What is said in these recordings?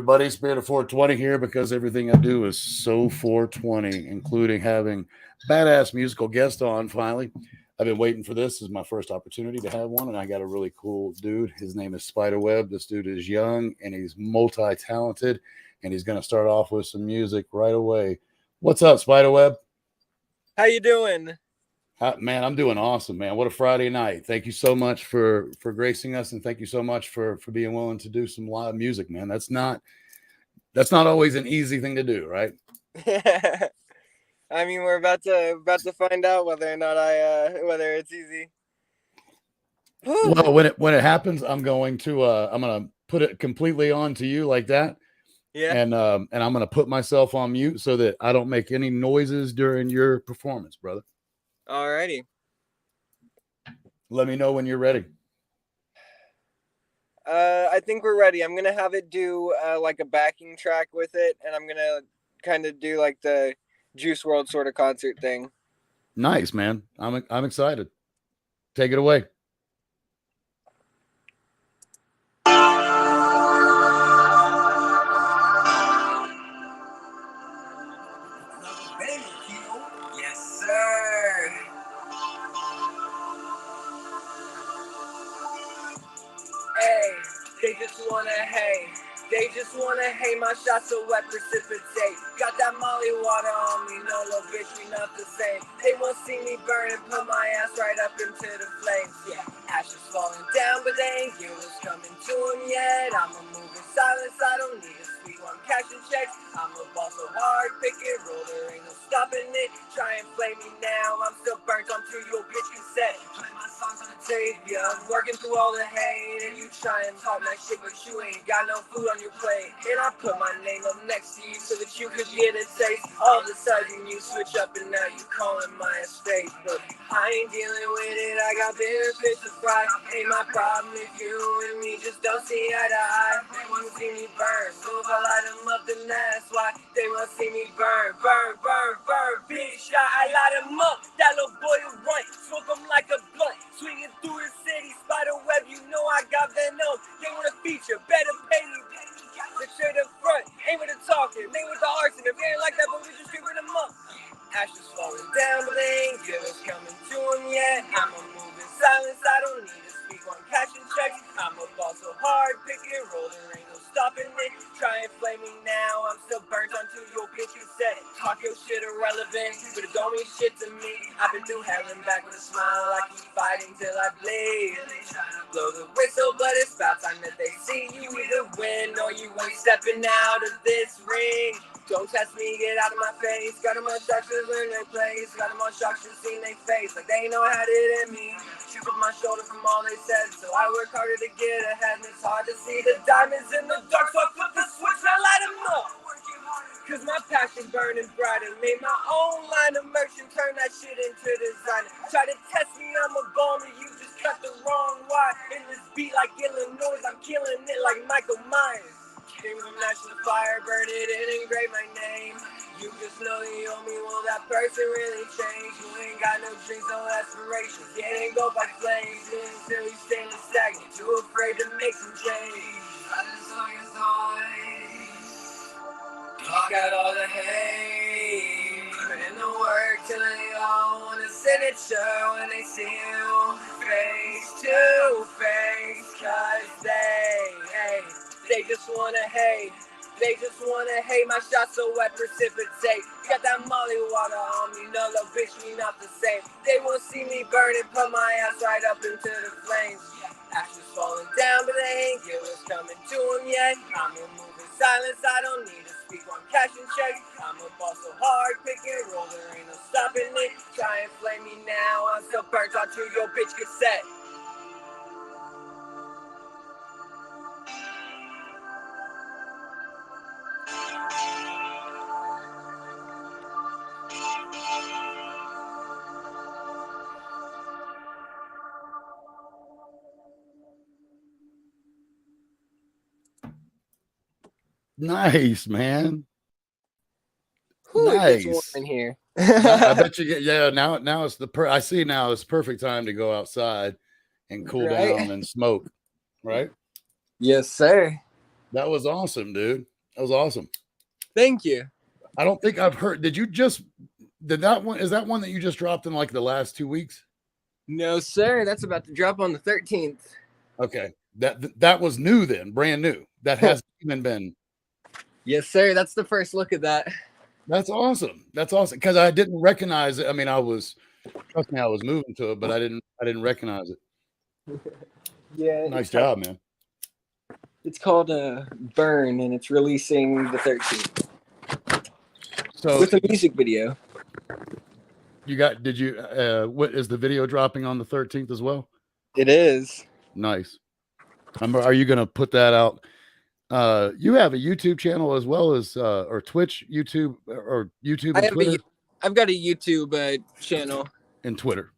everybody? Spirit of 420 here because everything I do is so 420, including having badass musical guest on finally. I've been waiting for this. This is my first opportunity to have one, and I got a really cool dude. His name is SPYDAWEB. This dude is young, and he's multi-talented, and he's going to start off with some music right away. What's up, SPYDAWEB? How you doing? Man, I'm doing awesome, man. What a Friday night. Thank you so much for gracing us, and thank you so much for being willing to do some live music, man. That's not always an easy thing to do, right? I mean, we're about to find out whether or not whether it's easy. Well, when it happens, I'm gonna put it completely on to you like that. Yeah. And I'm gonna put myself on mute so that I don't make any noises during your performance, brother. Alrighty. Let me know when you're ready. I think we're ready. I'm gonna have it do like a backing track with it, and I'm gonna kind of do like the Juice WRLD sort of concert thing. Nice, man. I'm excited. Take it away. Yes, sir. Hey, they just wanna hate. They just wanna hate, my shots so wet precipitate. Got that molly water on me, no little bitch, we not the same. They won't see me burn and put my ass right up into the flames. Yeah, ashes falling down, but they ain't get what's coming to them yet. I'm a move in silence, I don't need to speak, I'm cashing checks. I'm a ball so hard, pick it, roll, there ain't no stopping it. Try and play me now, I'm still burnt onto your bitch cassette. Play my songs on the tape, yeah, I'm working through all the hate. And you try and talk that shit, but you ain't got no food on your plate. And I put my name up next to you so that you could get a taste. All of a sudden you switch up and now you calling my estate. But I ain't dealing with it, I got bigger fish to fry. Ain't my problem if you and me just don't see eye to eye. They wanna see me burn, so if I light them up then that's why. They wanna see me burn, burn, burn, burn. Big shot, I light them up, that little boy will run. Smoke them like a blunt, swinging through the city. SPYDAWEB, you know I got venom. They wanna feature, better pay me. The straight up front, ain't with the talking, ain't with the arson. If they ain't like that, but we just screaming them up. Ashes falling down, but they ain't good what's coming to them yet. I'm a move in silence, I don't need to speak on cashing checks. I'm a ball so hard, pick and roll, there ain't no stopping it. Try and flame me now, I'm still burnt onto your bitch cassette. Talk your shit irrelevant, but it don't mean shit to me. I've been through hell and back with a smile, I keep fighting till I bleed. Blow the whistle, but it's about time that they see you either win or you ain't stepping out of this ring. Don't test me, get out of my face. Got them on shock, just learn their place. Got them on shock, just seen their face. Like they know how to hit me. Shoot up my shoulder from all they said. So I work harder to get ahead. And it's hard to see the diamonds in the dark. So I flip the switch and I light them up. Cause my passion burning bright and made my own line of merch and turn that shit into design. Try to test me, I'm a bomber, you just cut the wrong wire. In this beat like Illinois, I'm killing it like Michael Myers. Came from National Fire, burn it and engrave my name. You just know you owe me, will that person really change? You ain't got no dreams, no aspirations, you ain't go by flames. Until you stand stagnant, too afraid to make some change. I just saw your thoughts, block out all the hate. Put in the work till they all want a signature when they see you face to face. Cause they just wanna hate. They just wanna hate, my shots so wet precipitate. Got that molly water on me, no little bitch, we not the same. They won't see me burn and put my ass right up into the flames. Ashes falling down, but they ain't get what's coming to them yet. I'm a move in silence, I don't need to speak on cashing checks. I'm a ball so hard, pick and roll, there ain't no stopping it. Try and flame me now, I'm still burnt onto your bitch cassette. Nice, man. Whew, nice. It gets warm in here. I bet you get, yeah. Now it's I see now it's perfect time to go outside and cool Right? down and smoke. Right? Yes, sir. That was awesome, dude. That was awesome. Thank you. I don't think I've heard. Did that one? Is that one that you just dropped in like the last 2 weeks? No, sir. That's about to drop on the 13th. Okay. That was new then, brand new. That hasn't even been. Yes, sir. That's the first look at that. That's awesome. That's awesome. Because I didn't recognize it. I mean, trust me, I was moving to it, but I didn't recognize it. Yeah. Nice job, man. It's called Burn, and it's releasing the 13th. So with a music video. What is the video dropping on the 13th as well? It is. Nice. Are you going to put that out? You have a YouTube channel as well as or Twitch, YouTube, or YouTube and Twitter? I've got a YouTube channel. And Twitter.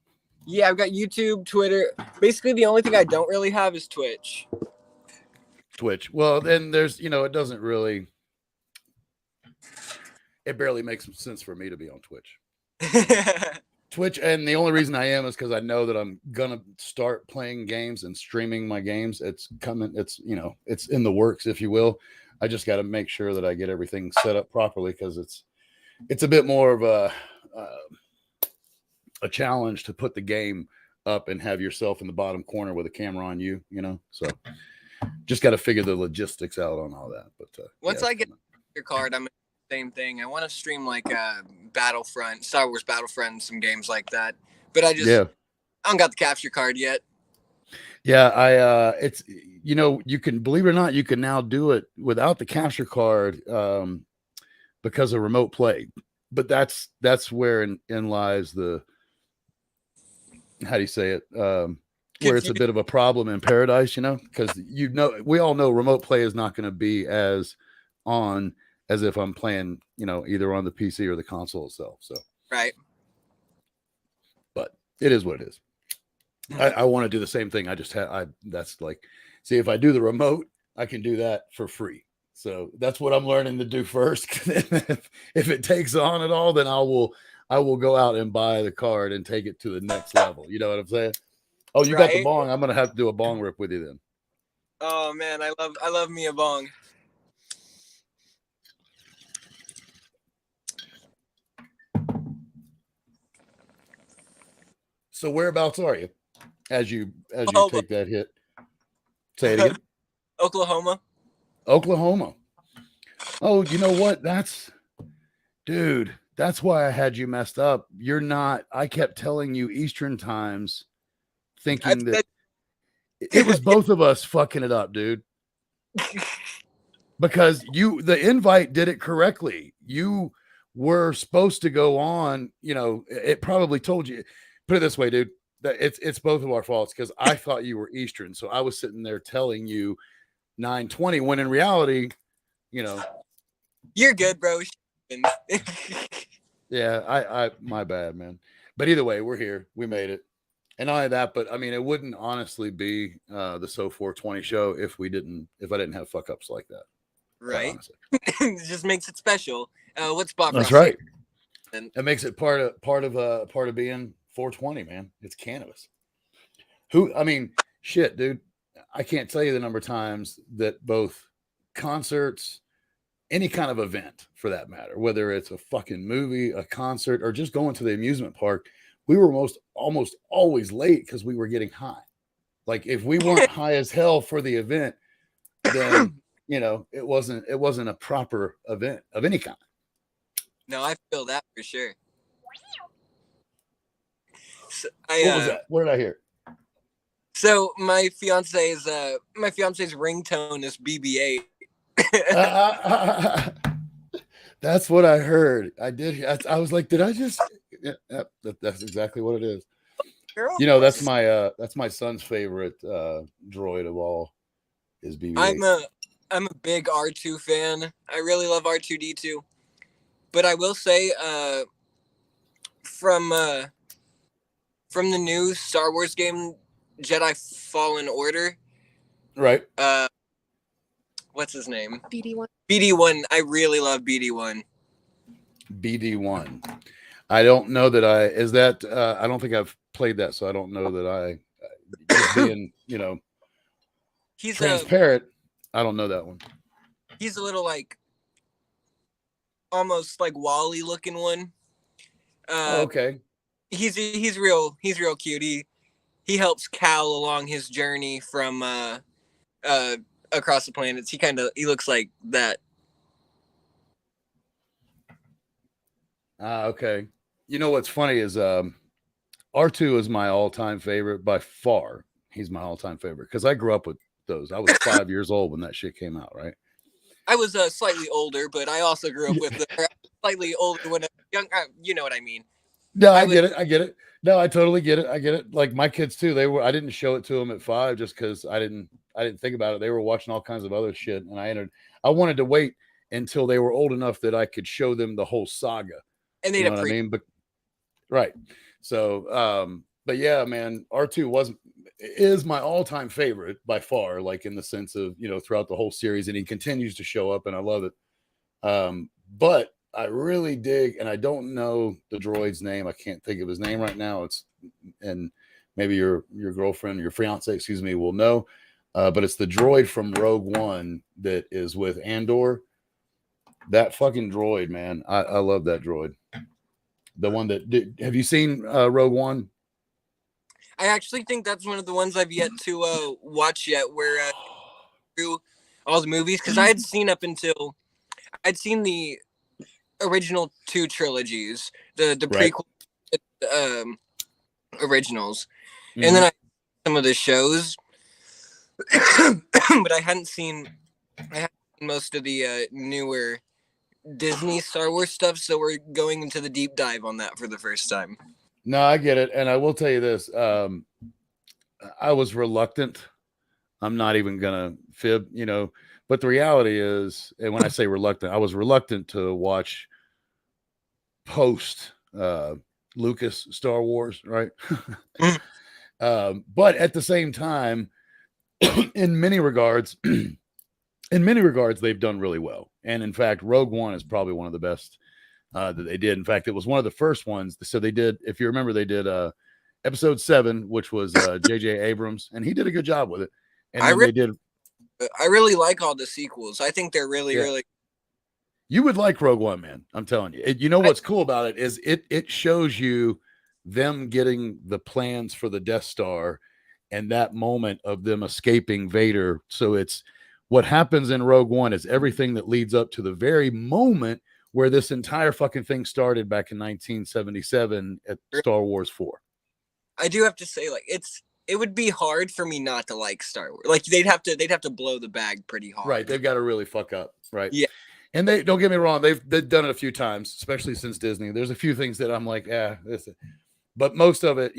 Yeah, I've got YouTube, Twitter. Basically, the only thing I don't really have is Twitch. Well, then there's, it doesn't really. It barely makes sense for me to be on Twitch. Twitch, and the only reason I am is because I know that I'm gonna start playing games and streaming my games. It's coming. It's it's in the works, if you will. I just got to make sure that I get everything set up properly because it's a bit more of a challenge to put the game up and have yourself in the bottom corner with a camera on you. So just got to figure the logistics out on all that. But once I get your card, I'm same thing. I want to stream like Battlefront, Star Wars Battlefront, some games like that. But I don't got the capture card yet. Yeah, it's you can, believe it or not, you can now do it without the capture card because of remote play. But that's where in lies the, how do you say it? Where it's a bit of a problem in paradise, because we all know remote play is not going to be as on as if I'm playing, either on the PC or the console itself. So right. But it is what it is. I want to do the same thing. That's like, see, if I do the remote, I can do that for free. So that's what I'm learning to do first. If it takes on at all, then I will go out and buy the card and take it to the next level. You know what I'm saying? Oh, you got the bong. I'm going to have to do a bong rip with you then. Oh man, I love me a bong. So whereabouts are you as you take that hit? Say it again. Oklahoma. Oh, you know what? That's why I had you messed up. You're not. I kept telling you Eastern times, thinking that it was both of us fucking it up, dude. Because the invite did it correctly. You were supposed to go on. It probably told you. Put it this way, dude. It's both of our faults because I thought you were Eastern, so I was sitting there telling you 9:20 when in reality, you're good, bro. Yeah, I my bad, man. But either way, we're here. We made it, and not only that, but I mean, it wouldn't honestly be the SO420 show if I didn't have fuck ups like that. Right. It just makes it special. What's Bob? That's right. It makes it part of being 420, man. It's cannabis. Shit, dude. I can't tell you the number of times that both concerts, any kind of event for that matter, whether it's a fucking movie, a concert, or just going to the amusement park, we were almost always late because we were getting high. Like if we weren't high as hell for the event, then it wasn't a proper event of any kind. No, I feel that for sure. So, what was that? What did I hear? So my fiance's ringtone is BB-8. That's what I heard. I did. I was like, did I just? Yeah, that's exactly what it is. Girl, that's my son's favorite droid of all. Is BB-8. I'm a big R2 fan. I really love R2D2. But I will say, from the new Star Wars game, Jedi Fallen Order. Right. What's his name? BD1. BD1. I really love BD1. BD1. I don't know that I don't think I've played that, so I don't know that just being, he's transparent. I don't know that one. He's a little like almost like Wally looking one. Okay. He's real cute. He helps Cal along his journey from across the planets. He looks like that. Okay. You know what's funny is R2 is my all-time favorite by far. He's my all-time favorite because I grew up with those. I was 5 years old when that shit came out, right? I was slightly older, but I also grew up with slightly older when I was young. You know what I mean? No, I get it. No, I totally get it. I get it. Like my kids too. I didn't show it to them at 5 just because I didn't think about it. They were watching all kinds of other shit, and I wanted to wait until they were old enough that I could show them the whole saga. And you know what I mean? But right. So, but yeah, man, R2 is my all-time favorite by far, like in the sense of, throughout the whole series, and he continues to show up and I love it. But I really dig, and I don't know the droid's name. I can't think of his name right now. And maybe your girlfriend, your fiance, excuse me, will know. But it's the droid from Rogue One that is with Andor. That fucking droid, man. I love that droid. The one that have you seen Rogue One? I actually think that's one of the ones I've yet to watch yet, where through all the movies, because I'd seen the original 2 trilogies, the prequel originals, and then I some of the shows, but I hadn't seen most of the newer Disney Star Wars stuff, so we're going into the deep dive on that for the first time. No, I get it, and I will tell you this: I was reluctant. I'm not even gonna fib, but the reality is, and when I say reluctant, I was reluctant to watch post Lucas Star Wars, right? But at the same time, in many regards, they've done really well. And in fact, Rogue One is probably one of the best that they did. In fact, it was one of the first ones. So they did, if you remember, they did episode 7, which was J.J. Abrams, and he did a good job with it. And I really like all the sequels. I think they're really. You would like Rogue One, man. I'm telling you. What's cool about it is it shows you them getting the plans for the Death Star and that moment of them escaping Vader. So it's what happens in Rogue One is everything that leads up to the very moment where this entire fucking thing started back in 1977 at Star Wars 4. I do have to say, like, it would be hard for me not to like Star Wars. Like they'd have to blow the bag pretty hard. Right. They've got to really fuck up. Right. Yeah. And they don't get me wrong. They've done it a few times, especially since Disney. There's a few things that I'm like, but most of it,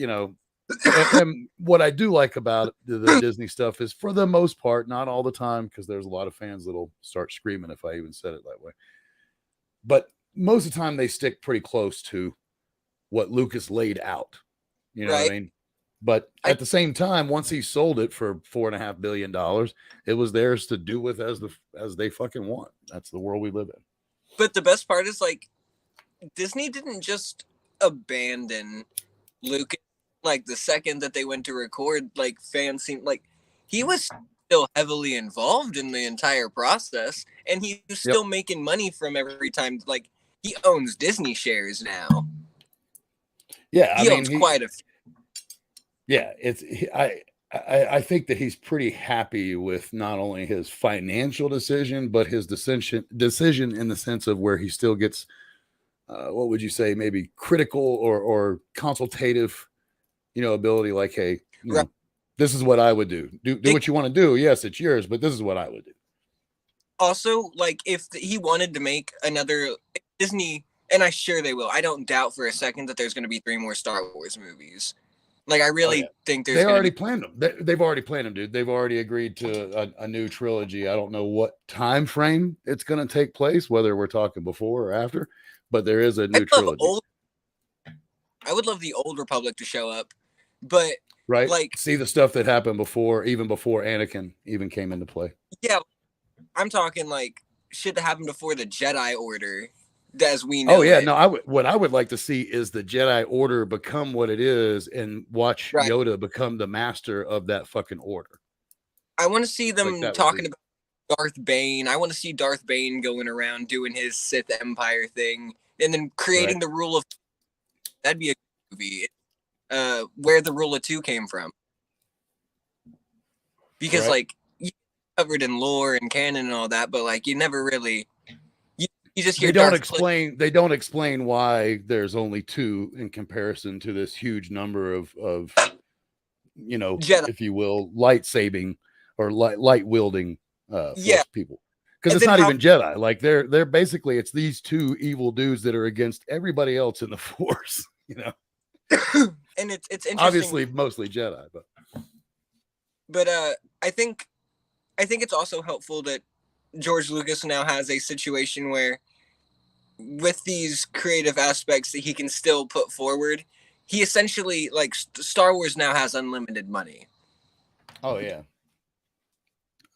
and what I do like about the Disney stuff is for the most part, not all the time, because there's a lot of fans that'll start screaming if I even said it that way. But most of the time they stick pretty close to what Lucas laid out. You know what I mean? But at the same time, once he sold it for $4.5 billion, it was theirs to do with as they fucking want. That's the world we live in. But the best part is, like, Disney didn't just abandon Lucas. Like the second that they went to record, like fans seemed like he was still heavily involved in the entire process, and he's still making money from every time. Like he owns Disney shares now. Yeah, he owns quite a few. Yeah, I think that he's pretty happy with not only his financial decision, but his decision in the sense of where he still gets, what would you say, maybe critical or consultative, ability. Like, hey, this is what I would do. Do what you want to do. Yes, it's yours, but this is what I would do. Also, like, if he wanted to make another Disney, and I'm sure they will. I don't doubt for a second that there's going to be 3 more Star Wars movies. Like, I really think there's. They already planned them. They've already planned them, dude. They've already agreed to a new trilogy. I don't know what time frame it's going to take place, whether we're talking before or after, but there is a new trilogy. I would love the Old Republic to show up, but like see the stuff that happened even before Anakin even came into play. Yeah, I'm talking like shit that happened before the Jedi Order. As we know. Oh yeah, no. What I would like to see is the Jedi Order become what it is, and watch Yoda become the master of that fucking order. I want to see them talking about Darth Bane. I want to see Darth Bane going around doing his Sith Empire thing, and then creating the rule of. That'd be a movie. Where the rule of two came from, because like you covered in lore and canon and all that, but like you never really. You just hear they don't explain why there's only two in comparison to this huge number of Jedi, if you will, lightsabing or light wielding force people, because it's not even Jedi. Like they're basically, it's these two evil dudes that are against everybody else in the force, and it's interesting, obviously mostly Jedi, but I think it's also helpful that George Lucas now has a situation where, with these creative aspects that he can still put forward, he essentially, like, Star Wars now has unlimited money. Oh yeah,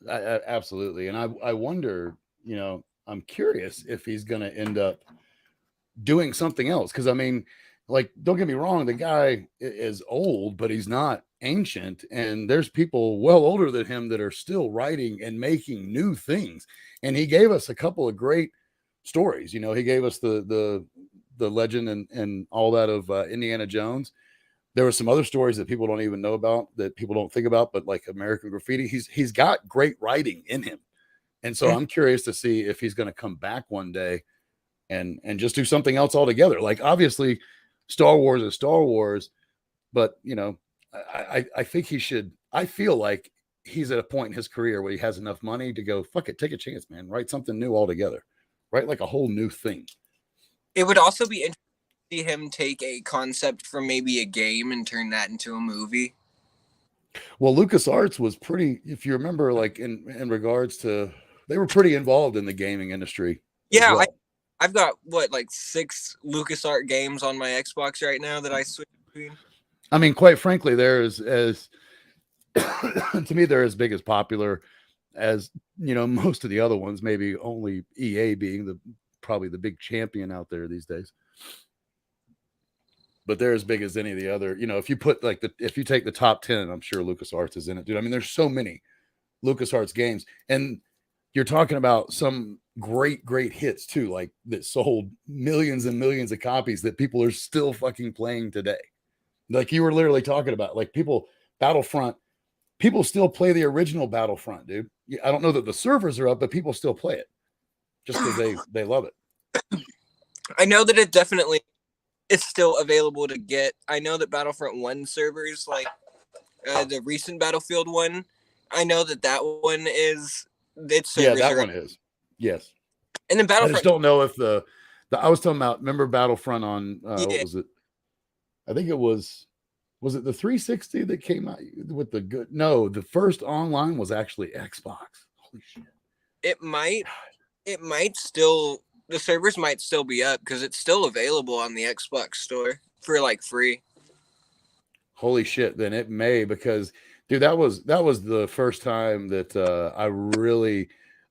absolutely. And I wonder, I'm curious if he's going to end up doing something else, because I mean, like, don't get me wrong, the guy is old, but he's not ancient, and there's people well older than him that are still writing and making new things. And he gave us a couple of great stories. He gave us the legend and all that of Indiana Jones. There were some other stories that people don't even know about, that people don't think about, but like American Graffiti, he's got great writing in him. And so I'm curious to see if he's going to come back one day and just do something else altogether. Like, obviously Star Wars is Star Wars, but I think he should. I feel like he's at a point in his career where he has enough money to go, fuck it, take a chance, man. Write something new altogether. Write like a whole new thing. It would also be interesting to see him take a concept from maybe a game and turn that into a movie. Well, LucasArts was pretty, if you remember, like in regards to, they were pretty involved in the gaming industry. Yeah, well. I've got like 6 LucasArts games on my Xbox right now that I switch between. I mean, quite frankly, they're as to me, they're as big as popular as most of the other ones. Maybe only EA being probably the big champion out there these days. But they're as big as any of the other. If you put if you take the top 10, I'm sure LucasArts is in it, dude. I mean, there's so many LucasArts games, and you're talking about some great hits too, like that sold millions and millions of copies that people are still fucking playing today. Like you were literally talking about, like, Battlefront, people still play the original Battlefront, dude. I don't know that the servers are up, but people still play it just because they love it. I know that it's still available to get. I know that Battlefront 1 servers, like the recent Battlefield one, I know that one is. One is. Yes. And then Battlefront. I just don't know if I was talking about, remember Battlefront on what was it? I think it was it the 360 that came out with the good? No, the first online was actually Xbox. Holy shit. It might still, the servers might still be up because it's still available on the Xbox store for like free. Holy shit. Then it may, because dude, that was the first time that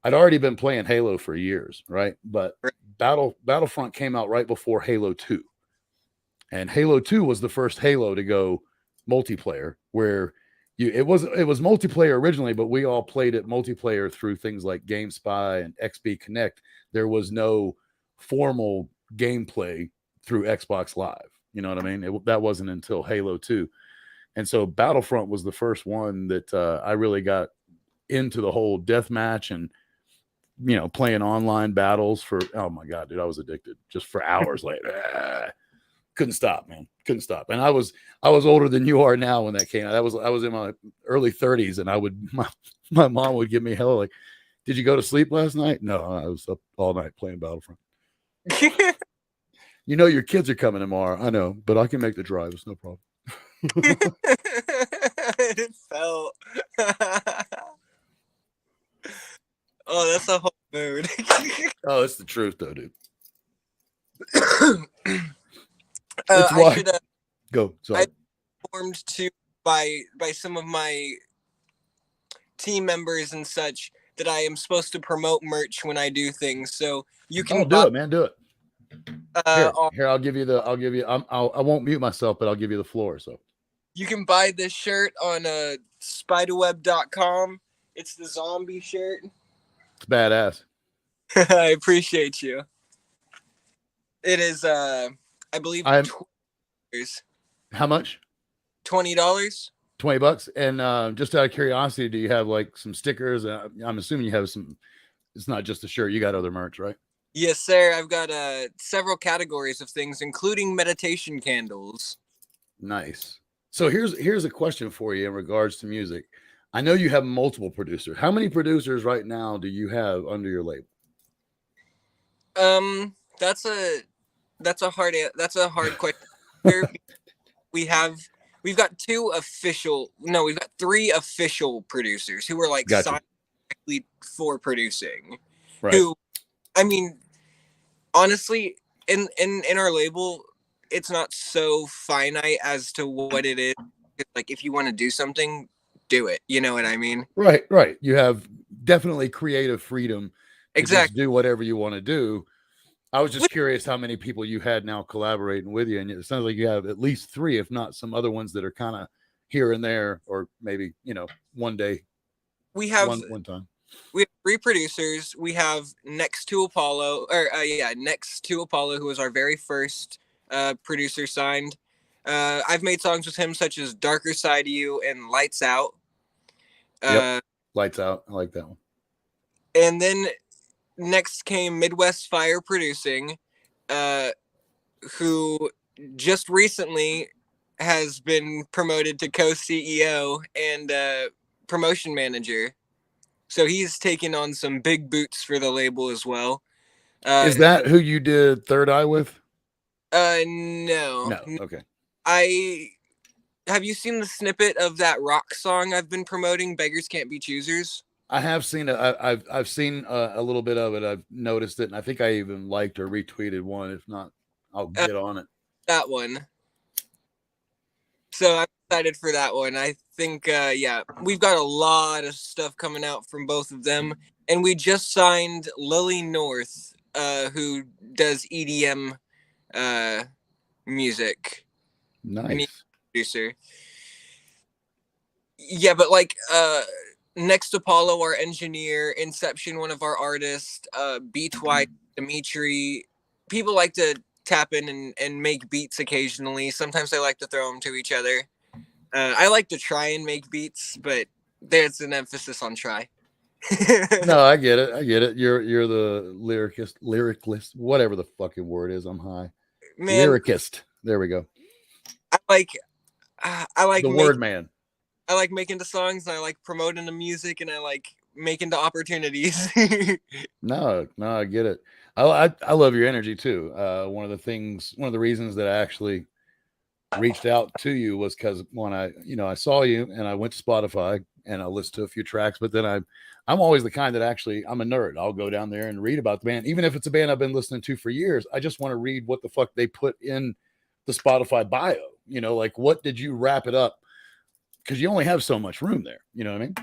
I'd already been playing Halo for years, right? But Battlefront came out right before Halo 2. And Halo 2 was the first Halo to go multiplayer, where it was multiplayer originally, but we all played it multiplayer through things like GameSpy and XB Connect. There was no formal gameplay through Xbox Live. You know what I mean? That wasn't until Halo 2. And so Battlefront was the first one that I really got into the whole deathmatch and, playing online battles for, oh my God, dude, I was addicted just for hours. Like, couldn't stop, man. Couldn't stop. And I was older than you are now when that came out. I was in my early 30s, and my mom would give me hell, like, did you go to sleep last night? No, I was up all night playing Battlefront. Your kids are coming tomorrow. I know, but I can make the drive. It's no problem. It felt. Oh, that's a whole mood. Oh, it's the truth, though, dude. Go. Sorry. I'm informed by some of my team members and such that I am supposed to promote merch when I do things. So you can do it, man. Do it. Here, I'll give you. I won't mute myself, but I'll give you the floor. So you can buy this shirt on SPYDAWEB.com. It's the zombie shirt. It's badass. I appreciate you. It is, I believe, $20. How much? $20. $20. And just out of curiosity, do you have like some stickers? I'm assuming you have some. It's not just a shirt. You got other merch, right? Yes, sir. I've got several categories of things, including meditation candles. Nice. So here's a question for you in regards to music. I know you have multiple producers. How many producers right now do you have under your label? That's a hard question. We've got we've got 3 official producers who are like signed for producing. Right. Who, I mean, honestly, in our label, it's not so finite as to what it is. Like, if you want to do something, do it. You know what I mean? Right. You have definitely creative freedom to exactly just do whatever you want to do. I was just curious how many people you had now collaborating with you, and it sounds like you have at least 3, if not some other ones that are kind of here and there, or maybe one day. We have one time. We have 3 producers. We have Next to Apollo, who was our very first producer signed. I've made songs with him such as Darker Side of You and Lights Out. Yep. Lights Out. I like that one. And then next came Midwest Fire Producing, who just recently has been promoted to co-CEO and promotion manager. So he's taken on some big boots for the label as well. Is that who you did Third Eye with? No. Okay. Have you seen the snippet of that rock song I've been promoting, Beggars Can't Be Choosers? I have seen it. I've seen a little bit of it. I've noticed it, and I think I even liked or retweeted one. If not, I'll get on it. That one. So I'm excited for that one. I think, we've got a lot of stuff coming out from both of them, and we just signed Lily North, who does EDM music. Nice. Producer. Yeah, but like Next Apollo, our engineer, Inception, one of our artists, Beatwise, Dimitri. People like to tap in and make beats occasionally. Sometimes they like to throw them to each other. I like to try and make beats, but there's an emphasis on try. No, I get it. You're the lyricist, whatever the fucking word is. I'm high. Man, lyricist. There we go. I like the word man. I like making the songs, and I like promoting the music, and I like making the opportunities. No, I get it. I love your energy too. One of the reasons that I actually reached out to you was because when I saw you and I went to Spotify and I listened to a few tracks, but then I'm always the kind that actually, I'm a nerd. I'll go down there and read about the band, even if it's a band I've been listening to for years. I just want to read what the fuck they put in the Spotify bio. Like, what did you wrap it up? Because you only have so much room there. You know what I mean?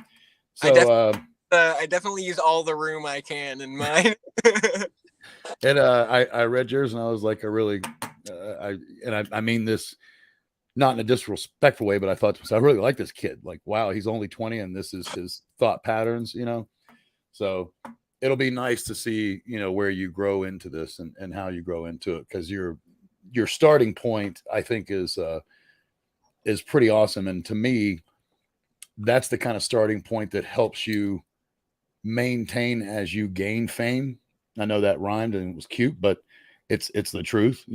So I definitely use all the room I can in mine. And I read yours, and I was like, I mean this not in a disrespectful way, but I thought to myself, I really like this kid. Like, wow, he's only 20, and this is his thought patterns, So it'll be nice to see, where you grow into this and how you grow into it, because your starting point, I think, is pretty awesome. And to me, that's the kind of starting point that helps you maintain as you gain fame. I know that rhymed and it was cute, but it's the truth.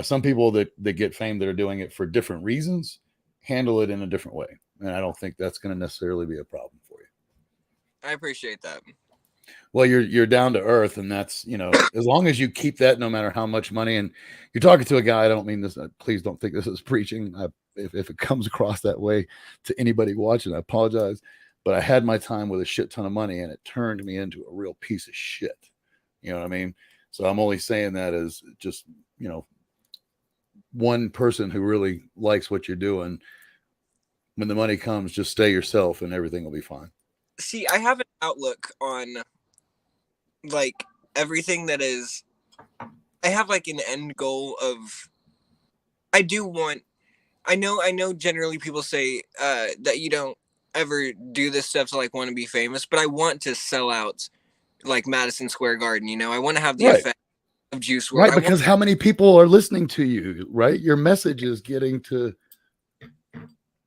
Some people that get fame that are doing it for different reasons handle it in a different way. And I don't think that's going to necessarily be a problem for you. I appreciate that. Well, you're down to earth, and that's, as long as you keep that, no matter how much money, and you're talking to a guy, I don't mean this, please don't think this is preaching. If it comes across that way to anybody watching, I apologize, but I had my time with a shit ton of money, and it turned me into a real piece of shit. You know what I mean? So I'm only saying that as just, one person who really likes what you're doing. When the money comes, just stay yourself and everything will be fine. See, I have an outlook on like everything that is, I have like an end goal of, I know generally people say that you don't ever do this stuff to like want to be famous, but I want to sell out like Madison Square Garden. You know, I want to have the Right. effect of Juice WRLD. Right, because how many people are listening to you, right? Your message is getting to.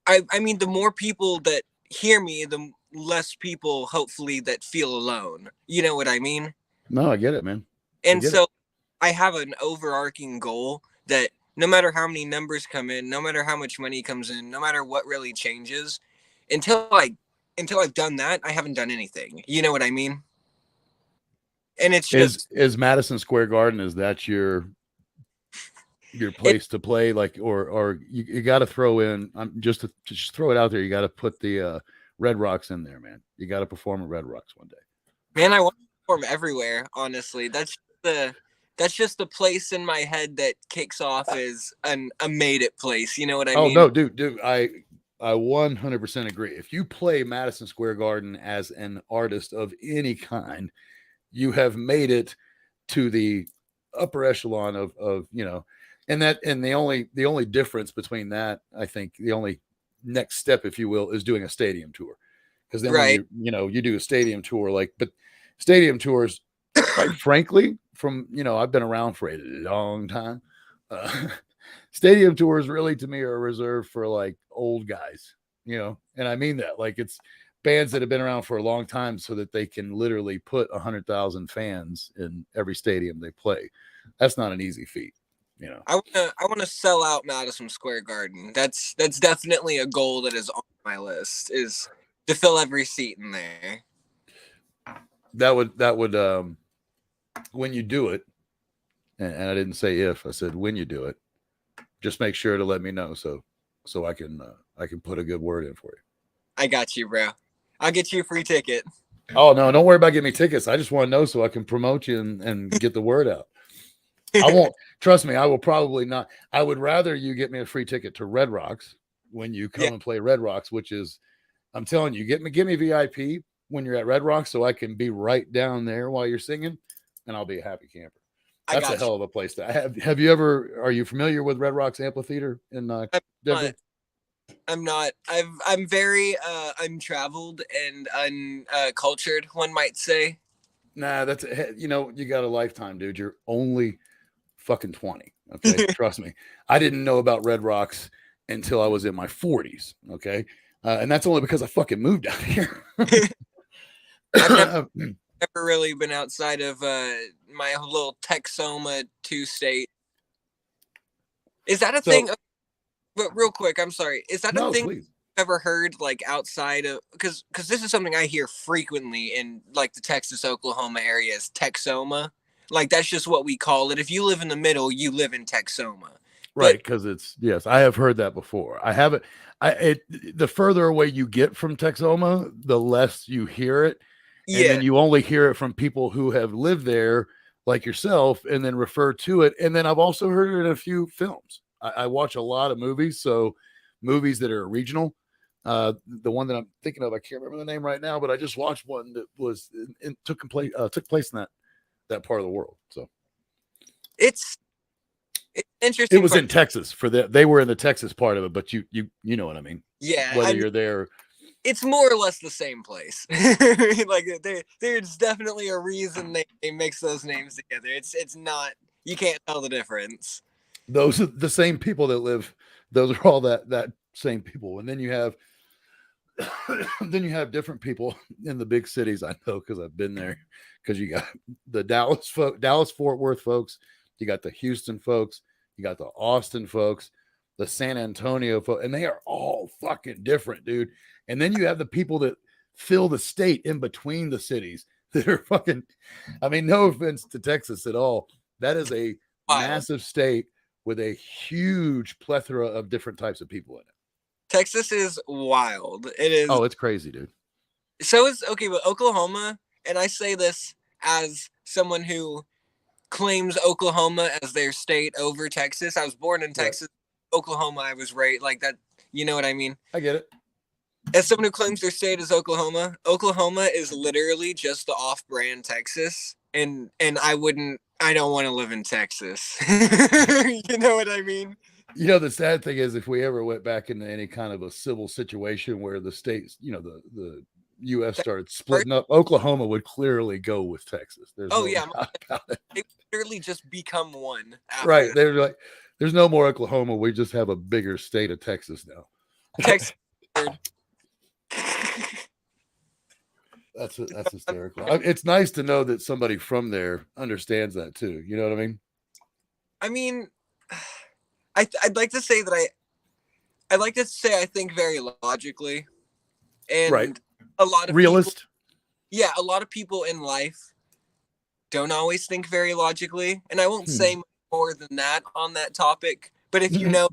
I mean, the more people that hear me, the less people, hopefully, that feel alone. You know what I mean? No, I get it, man. And so I have an overarching goal that no matter how many numbers come in, no matter how much money comes in, no matter what really changes, until I've done that, I haven't done anything. You know what I mean? And it's just is Madison Square Garden, is that your place to play? Like, or you got to throw in, just throw it out there. You got to put the Red Rocks in there, man. You got to perform at Red Rocks one day. Man, I want to perform everywhere. Honestly, that's just the place in my head that kicks off as a made it place. You know what I mean? Oh no, dude, I 100% agree. If you play Madison Square Garden as an artist of any kind, you have made it to the upper echelon of you know, and the only difference between that, I think, the only next step, if you will, is doing a stadium tour. Because then right. when you do a stadium tour, but stadium tours, quite frankly, from I've been around for a long time. Stadium tours really, to me, are reserved for like old guys, and I mean that. Like, it's bands that have been around for a long time so that they can literally put 100,000 fans in every stadium they play. That's not an easy feat. I want to sell out Madison Square Garden. That's definitely a goal that is on my list, is to fill every seat in there. That would when you do it, and I didn't say if, I said when you do it, just make sure to let me know so I can put a good word in for you. I got you, bro. I'll get you a free ticket. Oh no, don't worry about getting me tickets. I just want to know so I can promote you and get the word out. I won't, trust me, I will probably not. I would rather you get me a free ticket to Red Rocks when you come and play Red Rocks, which is, I'm telling you, give me VIP when you're at Red Rocks so I can be right down there while you're singing, and I'll be a happy camper. That's a hell of a place to have. You ever, are you familiar with Red Rocks Amphitheater in Denver? I'm not. I'm very untraveled and uncultured, one might say. Nah, that's you got a lifetime, dude. You're only fucking 20. Okay. Trust me. I didn't know about Red Rocks until I was in my 40s. Okay. And that's only because I fucking moved out here. I've never really been outside of my little Texoma 2 state. Is that a thing? But real quick, I'm sorry. Is that a thing you've ever heard, like, outside of, because this is something I hear frequently in like the Texas, Oklahoma area, is Texoma. Like, that's just what we call it. If you live in the middle, you live in Texoma. Right, because it's, yes, I have heard that before. I haven't. The further away you get from Texoma, the less you hear it, and then you only hear it from people who have lived there, like yourself, and then refer to it. And then I've also heard it in a few films. I watch a lot of movies, so movies that are regional. The one that I'm thinking of, I can't remember the name right now, but I just watched one that was took place in that part of the world. So it's interesting. It was in Texas they were in the Texas part of it, but you know what I mean. Yeah, whether you're there, it's more or less the same place. Like, there's definitely a reason they mix those names together. It's not, you can't tell the difference. Those are the same people that live. Those are all that same people, and then you have different people in the big cities. I know because I've been there. Because you got the Dallas Fort Worth folks, you got the Houston folks, you got the Austin folks, the San Antonio folks, and they are all fucking different, dude. And then you have the people that fill the state in between the cities that are fucking. I mean, no offense to Texas at all. That is a massive state with a huge plethora of different types of people in it. Texas is wild. It is. Oh, it's crazy, dude. So is okay, but Oklahoma, and I say this as someone who claims Oklahoma as their state over Texas. I was born in Texas. Oklahoma, I was right, like that. You know what I mean? I get it. As someone who claims their state is Oklahoma, Oklahoma is literally just the off-brand Texas, and I don't want to live in Texas. You know what I mean? The sad thing is, if we ever went back into any kind of a civil situation where the states, the U.S. That started part- splitting up, Oklahoma would clearly go with Texas. There's Oh no yeah, doubt about it. they literally just become one after Right. that. They're like, there's no more Oklahoma. We just have a bigger state of Texas now. Texas. That's hysterical. It's nice to know that somebody from there understands that too. You know what I mean? I mean, I'd like to say that I'd like to say I think very logically, and Right. a lot of Realist. people, a lot of people in life don't always think very logically, and I won't say more than that on that topic. But if you know,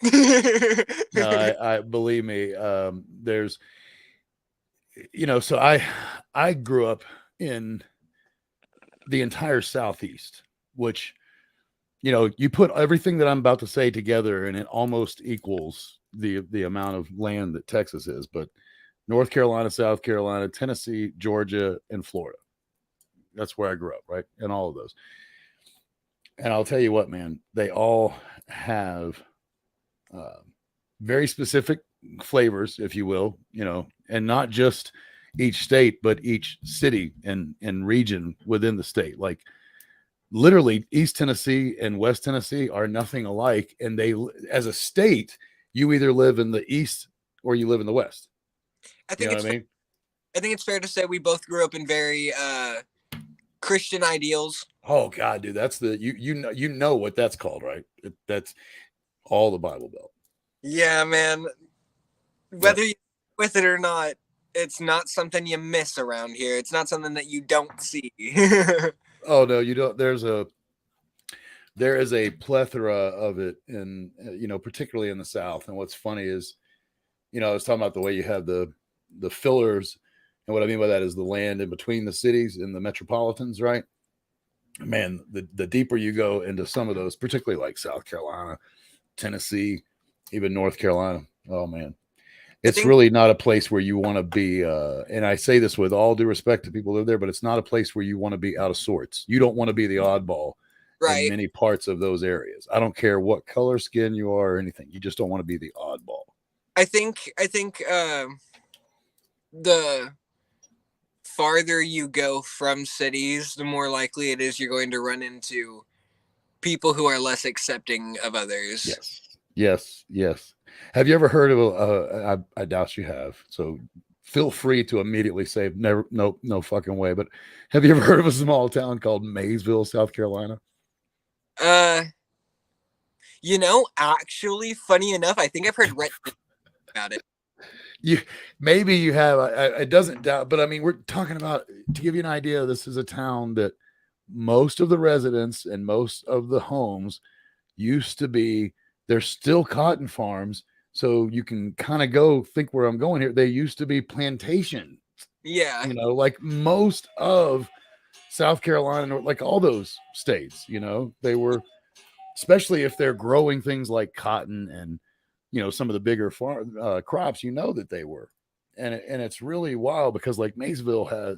No, I believe me. There's, so I grew up in the entire Southeast, which, you put everything that I'm about to say together and it almost equals the amount of land that Texas is, but North Carolina, South Carolina, Tennessee, Georgia, and Florida. That's where I grew up, right? And all of those. And I'll tell you what, man, they all have very specific flavors, if you will, and not just each state, but each city and region within the state. Like literally East Tennessee and West Tennessee are nothing alike. And they, as a state, you either live in the East or you live in the West. I think You know what I mean? I think it's fair to say we both grew up in very Christian ideals. Oh God, dude, that's the you know what that's called, right? That's all the Bible Belt. Yeah, man. Whether you're with it or not, it's not something you miss around here. It's not something that you don't see. Oh no, you don't. There is a plethora of it, in particularly in the South. And what's funny is, I was talking about the way you have the fillers, and what I mean by that is the land in between the cities and the metropolitans, right? Man, the deeper you go into some of those, particularly like South Carolina, Tennessee, even North Carolina, oh man, it's really not a place where you want to be. And I say this with all due respect to people who live there, but it's not a place where you want to be out of sorts. You don't want to be the oddball in many parts of those areas. I don't care what color skin you are or anything. You just don't want to be the oddball. I think the farther you go from cities, the more likely it is you're going to run into people who are less accepting of others. Yes. Have you ever heard of I doubt you have. So feel free to immediately say never, no fucking way. But have you ever heard of a small town called Maysville, South Carolina? Actually, funny enough, I think I've heard about it. Maybe you have. It doesn't doubt, but I mean, we're talking about, to give you an idea, this is a town that most of the residents and most of the homes used to be, there's still cotton farms. So you can kind of go think where I'm going here. They used to be plantations. Yeah. Like most of South Carolina, like all those states, they were, especially if they're growing things like cotton and, some of the bigger farm crops, that they were. And it's really wild because like Maysville had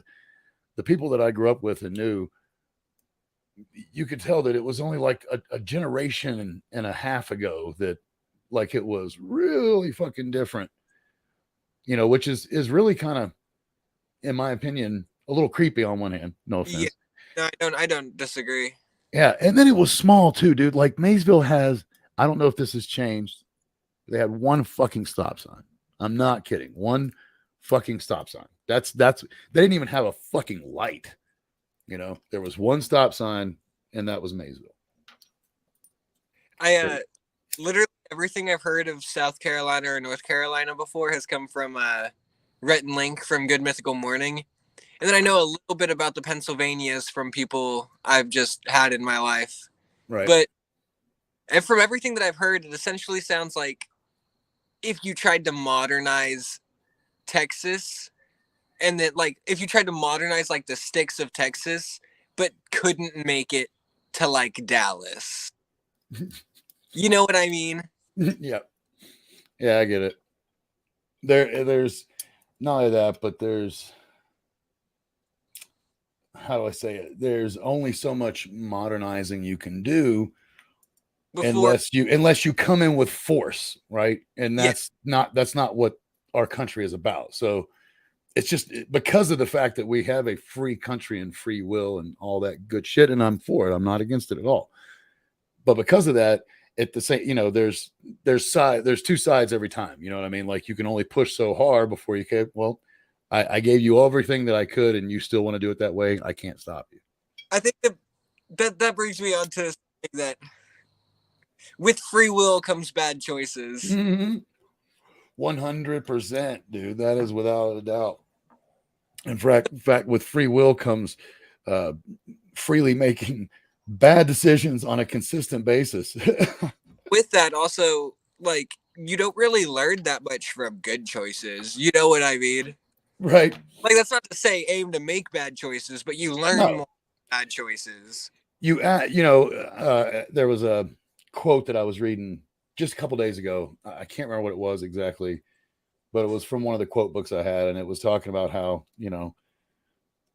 the people that I grew up with and knew, you could tell that it was only like a generation and a half ago that like it was really fucking different, which is really kind of, in my opinion, a little creepy on one hand. No offense. Yeah, no, I don't disagree. Yeah. And then it was small too, dude. Like Maysville has, I don't know if this has changed. They had one fucking stop sign. I'm not kidding. One fucking stop sign. That's they didn't even have a fucking light. There was one stop sign, and that was Maysville. Literally everything I've heard of South Carolina or North Carolina before has come from Rhett and Link from Good Mythical Morning. And then I know a little bit about the Pennsylvanias from people I've just had in my life. Right. But and from everything that I've heard, it essentially sounds like if you tried to modernize Texas, and that like if you tried to modernize like the sticks of Texas, but couldn't make it to like Dallas. You know what I mean? Yeah, I get it. There's not only that, but there's, how do I say it? There's only so much modernizing you can do before. unless you come in with force, right? And Yeah. that's not what our country is about. So it's just because of the fact that we have a free country and free will and all that good shit, and I'm for it. I'm not against it at all. But because of that, at the same, there's two sides every time. You know what I mean? Like you can only push so hard before you can. Well, I gave you everything that I could, and you still want to do it that way. I can't stop you. I think that brings me on to something that with free will comes bad choices. 100%, dude. That is without a doubt. In fact, with free will comes freely making bad decisions on a consistent basis. With that, also, like, you don't really learn that much from good choices. You know what I mean? Right. Like, that's not to say aim to make bad choices, but you learn more bad choices. There was a quote that I was reading just a couple days ago. I can't remember what it was exactly, but it was from one of the quote books I had, and it was talking about how,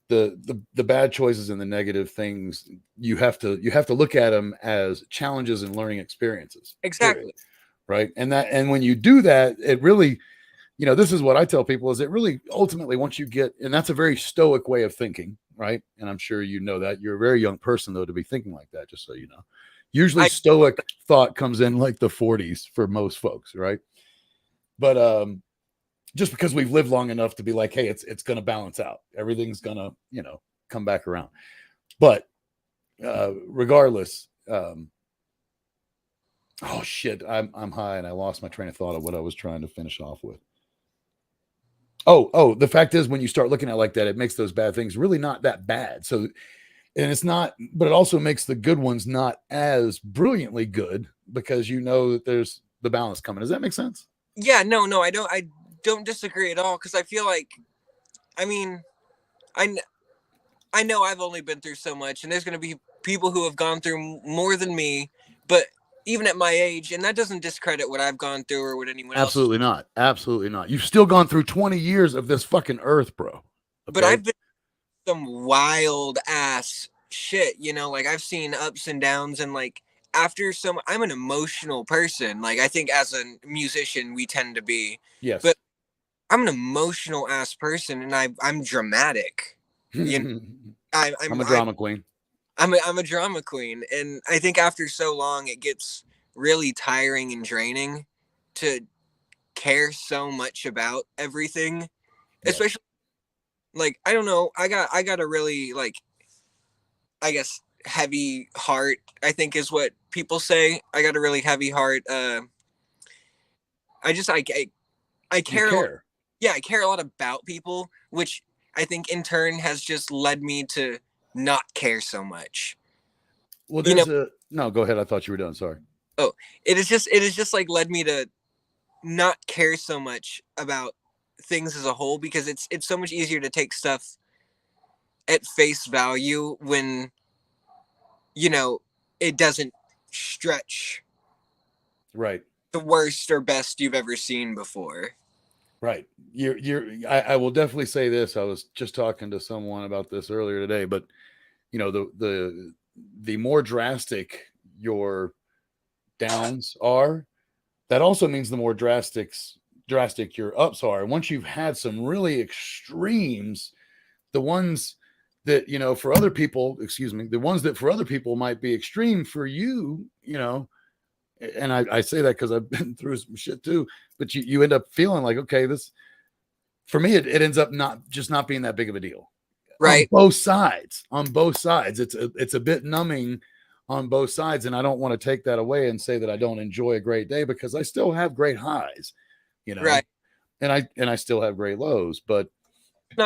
the bad choices and the negative things, you have to look at them as challenges and learning experiences. Exactly. Right. And when you do that, it really, this is what I tell people, is it really ultimately, once you get, and that's a very stoic way of thinking, right? And I'm sure you know that you're a very young person though to be thinking like that, just so you know. Usually stoic thought comes in like the 40s for most folks, right? But just because we've lived long enough to be like, hey, it's going to balance out. Everything's going to, come back around. But regardless, oh shit, I'm high and I lost my train of thought of what I was trying to finish off with. Oh, the fact is, when you start looking at it like that, it makes those bad things really not that bad. So, and it's not, but it also makes the good ones not as brilliantly good because that there's the balance coming. Does that make sense? Yeah, no, I don't disagree at all, because I feel like, I mean, I know I've only been through so much, and there's going to be people who have gone through more than me, but even at my age, and that doesn't discredit what I've gone through or what anyone else. Absolutely not. Absolutely not. You've still gone through 20 years of this fucking earth, bro. Okay? But I've been some wild ass shit, like I've seen ups and downs, and like I'm an emotional person. Like I think as a musician we tend to be. Yes. But I'm an emotional ass person, and I'm dramatic. I'm a drama queen. I'm a drama queen, and I think after so long it gets really tiring and draining to care so much about everything. Yes. Especially, like, I don't know, I got a really, like, I guess heavy heart, I think is what people say. I got a really heavy heart. I care. I care a lot about people, which I think in turn has just led me to not care so much. Well, no, go ahead. I thought you were done. Sorry. Oh, it is just like led me to not care so much about things as a whole, because it's so much easier to take stuff at face value when, it doesn't stretch. Right. The worst or best you've ever seen before. Right. I will definitely say this. I was just talking to someone about this earlier today, but the more drastic your downs are, that also means the more drastic your ups are. And once you've had some really extremes, the ones that, for other people, the ones that for other people might be extreme, for you, and I say that because I've been through some shit too, but you end up feeling like, okay, this, for me, it ends up not being that big of a deal. Right. On both sides. It's a bit numbing on both sides. And I don't want to take that away and say that I don't enjoy a great day, because I still have great highs, right. And I still have great lows, but it's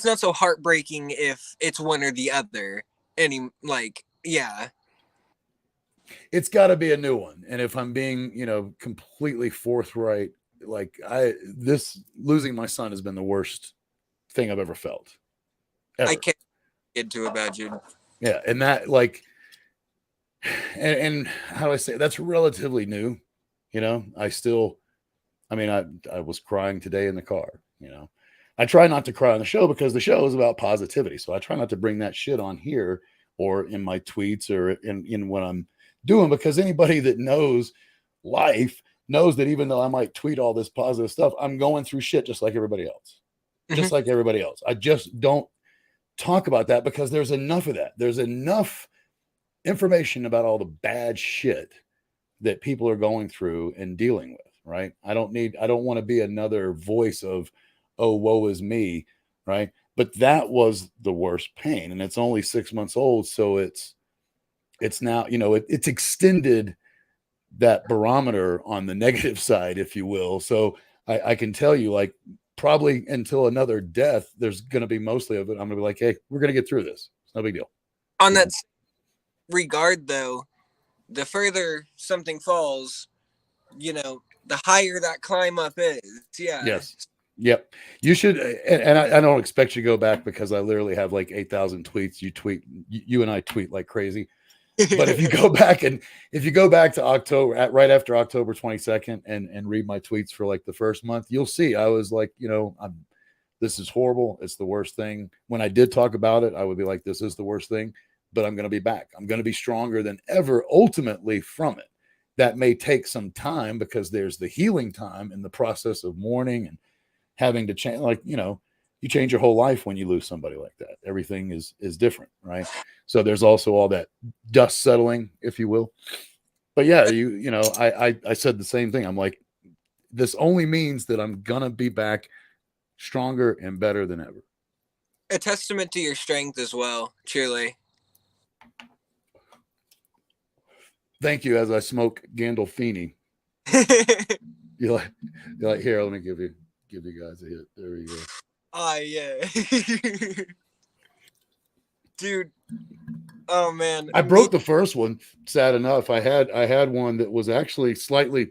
not so heartbreaking if it's one or the other. Yeah. It's got to be a new one. And if I'm being, completely forthright, like losing my son has been the worst thing I've ever felt. Ever. I can't get to imagine. Yeah. And that, like, and how do I say it? That's relatively new. I was crying today in the car. I try not to cry on the show because the show is about positivity. So I try not to bring that shit on here or in my tweets or in when I'm doing, because anybody that knows life knows that even though I might tweet all this positive stuff, I'm going through shit just like everybody else. Just like everybody else. I just don't talk about that because there's enough of that. There's enough information about all the bad shit that people are going through and dealing with, right? I don't want to be another voice of, oh, woe is me, right? But that was the worst pain, and it's only 6 months old, so it's now, you know, it's extended that barometer on the negative side, if you will. So I can tell you, like, probably until another death, there's going to be mostly of it. I'm going to be like, hey, we're going to get through this. It's no big deal. On that regard, though, the further something falls, you know, the higher that climb up is. Yeah. Yes. Yep. You should. And I don't expect you to go back because I literally have like 8,000 tweets. You and I tweet like crazy. But if you go back to October, right after October 22nd and read my tweets for like the first month, you'll see I was like, you know, this is horrible. It's the worst thing. When I did talk about it, I would be like, this is the worst thing, but I'm going to be back. I'm going to be stronger than ever ultimately from it. That may take some time because there's the healing time in the process of mourning and having to change, like, you know, you change your whole life when you lose somebody like that. Everything is different, right? So there's also all that dust settling, if you will. But yeah, you know, I said the same thing. I'm like, this only means that I'm gonna be back stronger and better than ever. A testament to your strength as well, truly. Thank you. As I smoke Gandolfini, you're like, here, let me give you guys a hit. There you go. Oh yeah. Dude. Oh man. I broke the first one. Sad enough. I had one that was actually slightly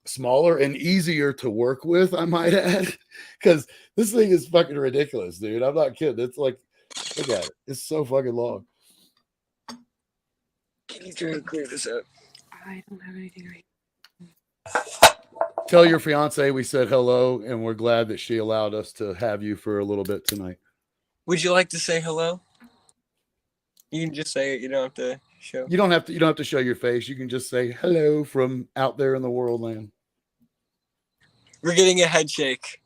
smaller and easier to work with, I might add, because this thing is fucking ridiculous, dude. I'm not kidding. It's like, look at it. It's so fucking long. Can you try to clear this up? I don't have anything right. Tell your fiance we said hello and we're glad that she allowed us to have you for a little bit tonight. Would you like to say hello? You can just say it. You don't have to show. You don't have to show your face. You can just say hello from out there in the world land. We're getting a head shake.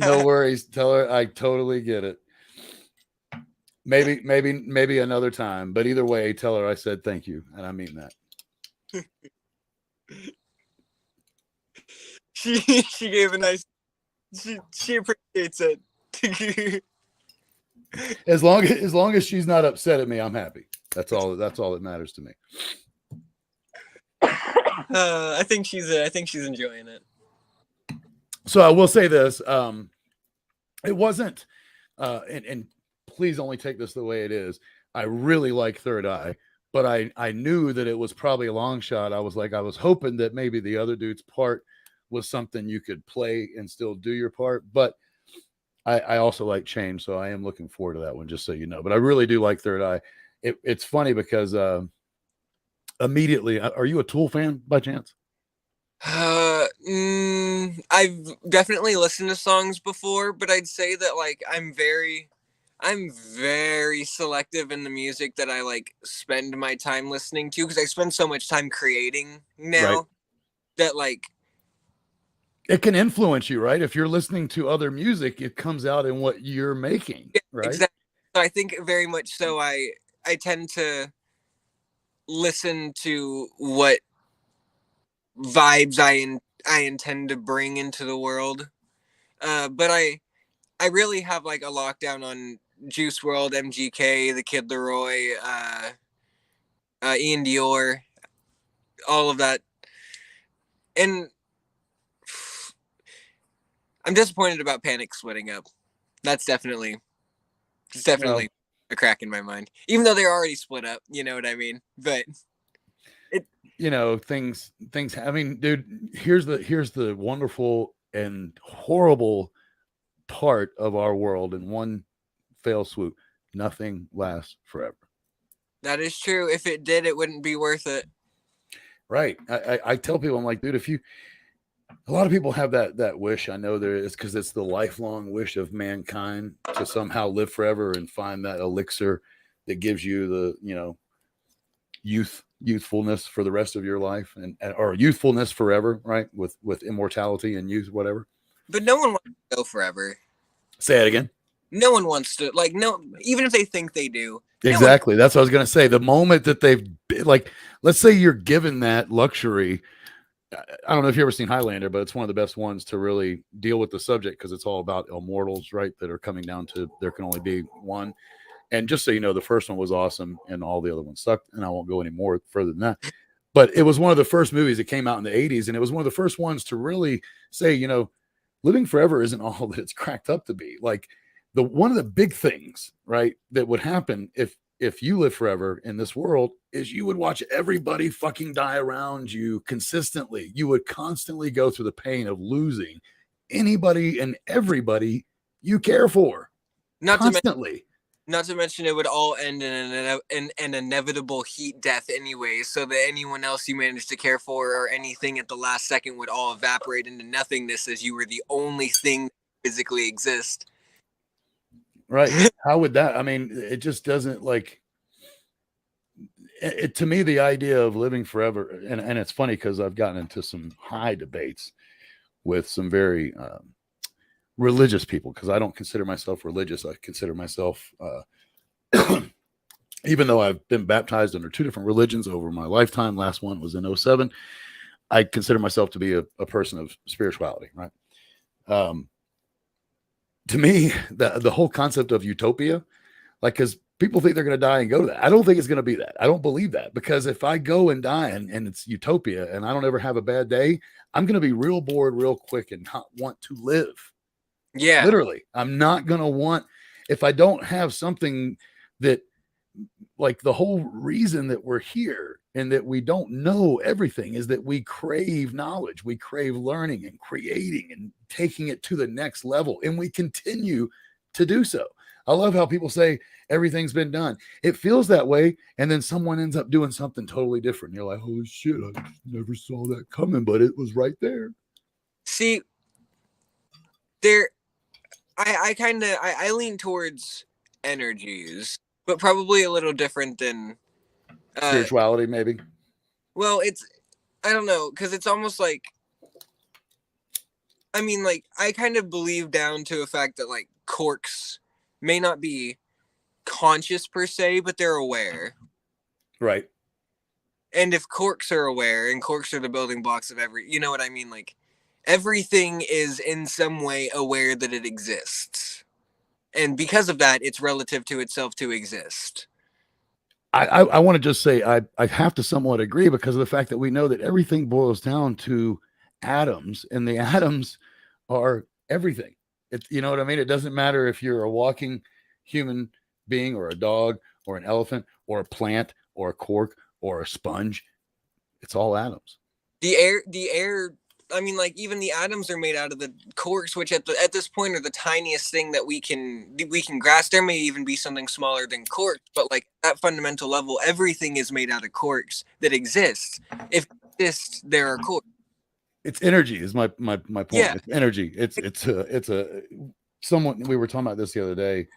No worries. Tell her I totally get it. Maybe another time. But either way, tell her I said thank you. And I mean that. She gave a nice. She appreciates it. As long as she's not upset at me, I'm happy. That's all that matters to me. I think she's enjoying it. So I will say this: it wasn't, and please only take this the way it is. I really like Third Eye, but I knew that it was probably a long shot. I was hoping that maybe the other dude's part was something you could play and still do your part, but I also like Change, so I am looking forward to that one, just so you know. But I really do like Third Eye. It's funny because immediately, are you a Tool fan by chance? I've definitely listened to songs before, but I'd say that like I'm very selective in the music that I like spend my time listening to, because I spend so much time creating now, right, that like it can influence you, right? If you're listening to other music, it comes out in what you're making, right? Exactly. So I think very much so. I tend to listen to what vibes I intend to bring into the world. But I really have like a lockdown on Juice WRLD, MGK, The Kid Laroi, Ian Dior, all of that. And I'm disappointed about Panic splitting up. It's definitely a crack in my mind. Even though they're already split up, you know what I mean? But things. I mean, dude, here's the wonderful and horrible part of our world in one fell swoop. Nothing lasts forever. That is true. If it did, it wouldn't be worth it. Right. I tell people, I'm like, dude, a lot of people have that wish. I know there is, because it's the lifelong wish of mankind to somehow live forever and find that elixir that gives you the, youth youthfulness for the rest of your life, and or youthfulness forever, right? With immortality and youth, whatever. But no one wants to go forever. Say it again. No one wants to, like, no, even if they think they do. Exactly. That's what I was going to say. The moment that they've, like, let's say you're given that luxury. I don't know if you've ever seen Highlander, but it's one of the best ones to really deal with the subject, because it's all about immortals, right? That are coming down to there can only be one. And just so you know, the first one was awesome and all the other ones sucked. And I won't go any more further than that. But it was one of the first movies that came out in the 80s. And it was one of the first ones to really say, you know, living forever isn't all that it's cracked up to be. Like, one of the big things, right, that would happen if you live forever in this world is you would watch everybody fucking die around you consistently. You would constantly go through the pain of losing anybody and everybody you care for. Not to mention it would all end in an inevitable heat death anyway, so that anyone else you managed to care for or anything at the last second would all evaporate into nothingness, as you were the only thing that physically exist. Right. How would that, I mean, it just doesn't, like, to me, the idea of living forever, and it's funny because I've gotten into some high debates with some very religious people, because I don't consider myself religious. I consider myself, even though I've been baptized under 2 different religions over my lifetime, last one was in 2007, I consider myself to be a person of spirituality, right? To me, the whole concept of utopia, like, because people think they're going to die and go to that. I don't think it's going to be that. I don't believe that, because if I go and die and it's utopia and I don't ever have a bad day, I'm going to be real bored real quick and not want to live. Yeah. Literally. I'm not going to want, if I don't have something that, like, the whole reason that we're here and that we don't know everything is that we crave knowledge. We crave learning and creating and taking it to the next level. And we continue to do so. I love how people say everything's been done. It feels that way. And then someone ends up doing something totally different. You're like, holy shit, I never saw that coming, but it was right there. See, I lean towards energies, but probably a little different than spirituality, maybe. Well, I don't know, because it's almost like, I mean, like, I kind of believe down to a fact that, like, corks may not be conscious per se, but they're aware. Right. And if corks are aware, and corks are the building blocks of you know what I mean? Like, everything is in some way aware that it exists. And because of that, it's relative to itself to exist. I want to just say I have to somewhat agree, because of the fact that we know that everything boils down to atoms, and the atoms are everything. You know what I mean? It doesn't matter if you're a walking human being or a dog or an elephant or a plant or a cork or a sponge. It's all atoms. The air, I mean, like, even the atoms are made out of the corks, which at this point are the tiniest thing that we can grasp. There may even be something smaller than corks, but, like, at fundamental level, everything is made out of corks that exists. If it exists, there are corks. It's energy is my point. Yeah. It's energy. It's someone, we were talking about this the other day.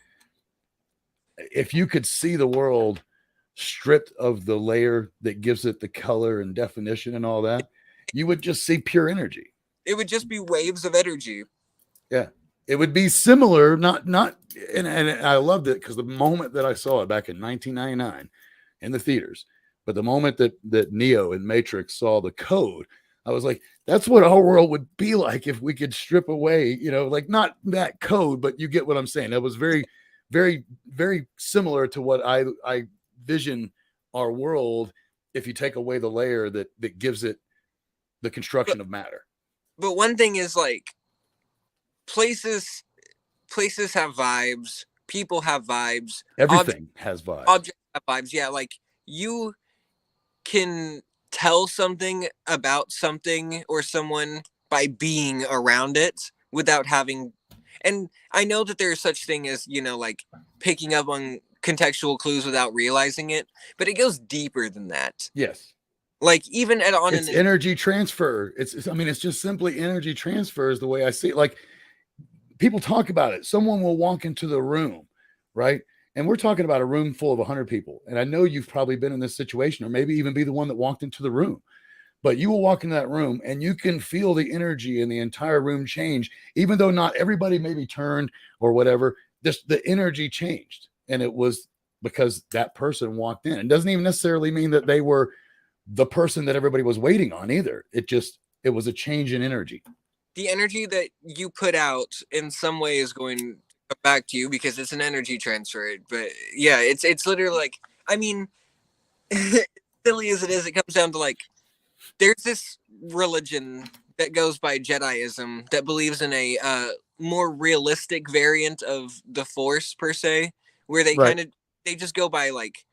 If you could see the world stripped of the layer that gives it the color and definition and all that, you would just see pure energy. It would just be waves of energy. Yeah. It would be similar, and I loved it, because the moment that I saw it back in 1999 in the theaters, but the moment that Neo in Matrix saw the code, I was like, that's what our world would be like if we could strip away, you know, like, not that code, but you get what I'm saying. That was very, very, very similar to what I vision our world if you take away the layer that gives it the construction of matter. But one thing is, like, places have vibes, people have vibes, everything has vibes. Objects have vibes. Yeah, like, you can tell something about something or someone by being around it without having, and I know that there's such thing as, you know, like, picking up on contextual clues without realizing it, but it goes deeper than that. Yes. Like, even it's energy transfer. It's just simply energy transfer is the way I see it. Like, people talk about it. Someone will walk into the room, right? And we're talking about a room full of 100 people. And I know you've probably been in this situation, or maybe even be the one that walked into the room. But you will walk into that room and you can feel the energy in the entire room change, even though not everybody maybe turned or whatever. The energy changed. And it was because that person walked in. It doesn't even necessarily mean that they were the person that everybody was waiting on either. It was a change in energy. The energy that you put out in some way is going to come back to you because it's an energy transfer. But yeah, it's literally like, I mean, silly as it is, it comes down to like, there's this religion that goes by Jediism that believes in a more realistic variant of the Force per se, where they they just go by like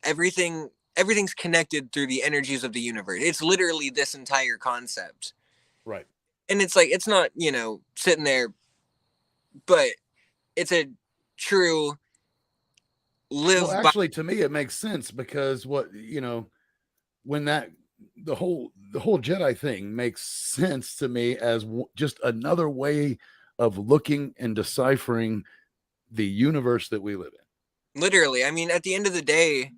everything's connected through the energies of the universe. It's literally this entire concept. Right. And it's like, it's not, sitting there, but it's a true live. Well, actually, to me, it makes sense because when the whole Jedi thing makes sense to me as just another way of looking and deciphering the universe that we live in. Literally. I mean, at the end of the day,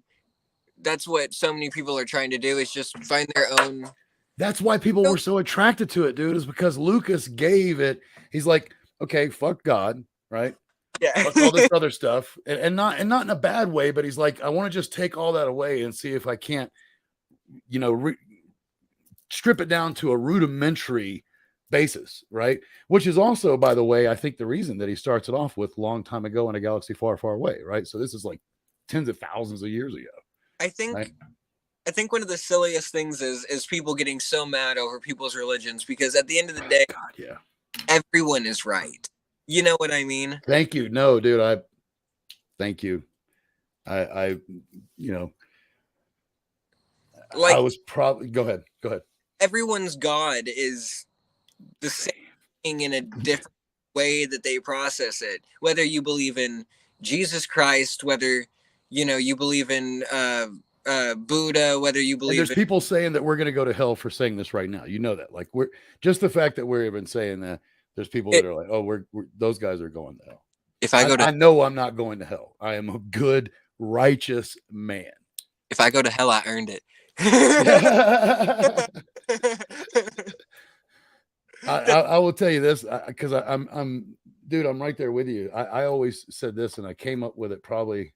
that's what so many people are trying to do, is just find their own. That's why people were so attracted to it, dude, is because Lucas gave it. He's like, okay, fuck God, right? Yeah. Fuck all this other stuff. And not in a bad way, but he's like, I want to just take all that away and see if I can't, strip it down to a rudimentary basis, right? Which is also, by the way, I think the reason that he starts it off with long time ago in a galaxy far, far away, right? So this is like tens of thousands of years ago. I think right? I think one of the silliest things is people getting so mad over people's religions, because at the end of the day, God, yeah, everyone is right. You know what I mean? Thank you. No, dude, thank you. I Like, I was probably, go ahead. Everyone's God is the same thing in a different way that they process it. Whether you believe in Jesus Christ, whether, you believe in Buddha, whether you believe there's people saying that we're going to go to hell for saying this right now. You know that, like, we're just the fact that we're even saying that. There's people that are like, oh, we're those guys are going to hell. If I go to, I know I'm not going to hell. I am a good, righteous man. If I go to hell, I earned it. I will tell you this, because I'm dude, I'm right there with you. I always said this, and I came up with it probably.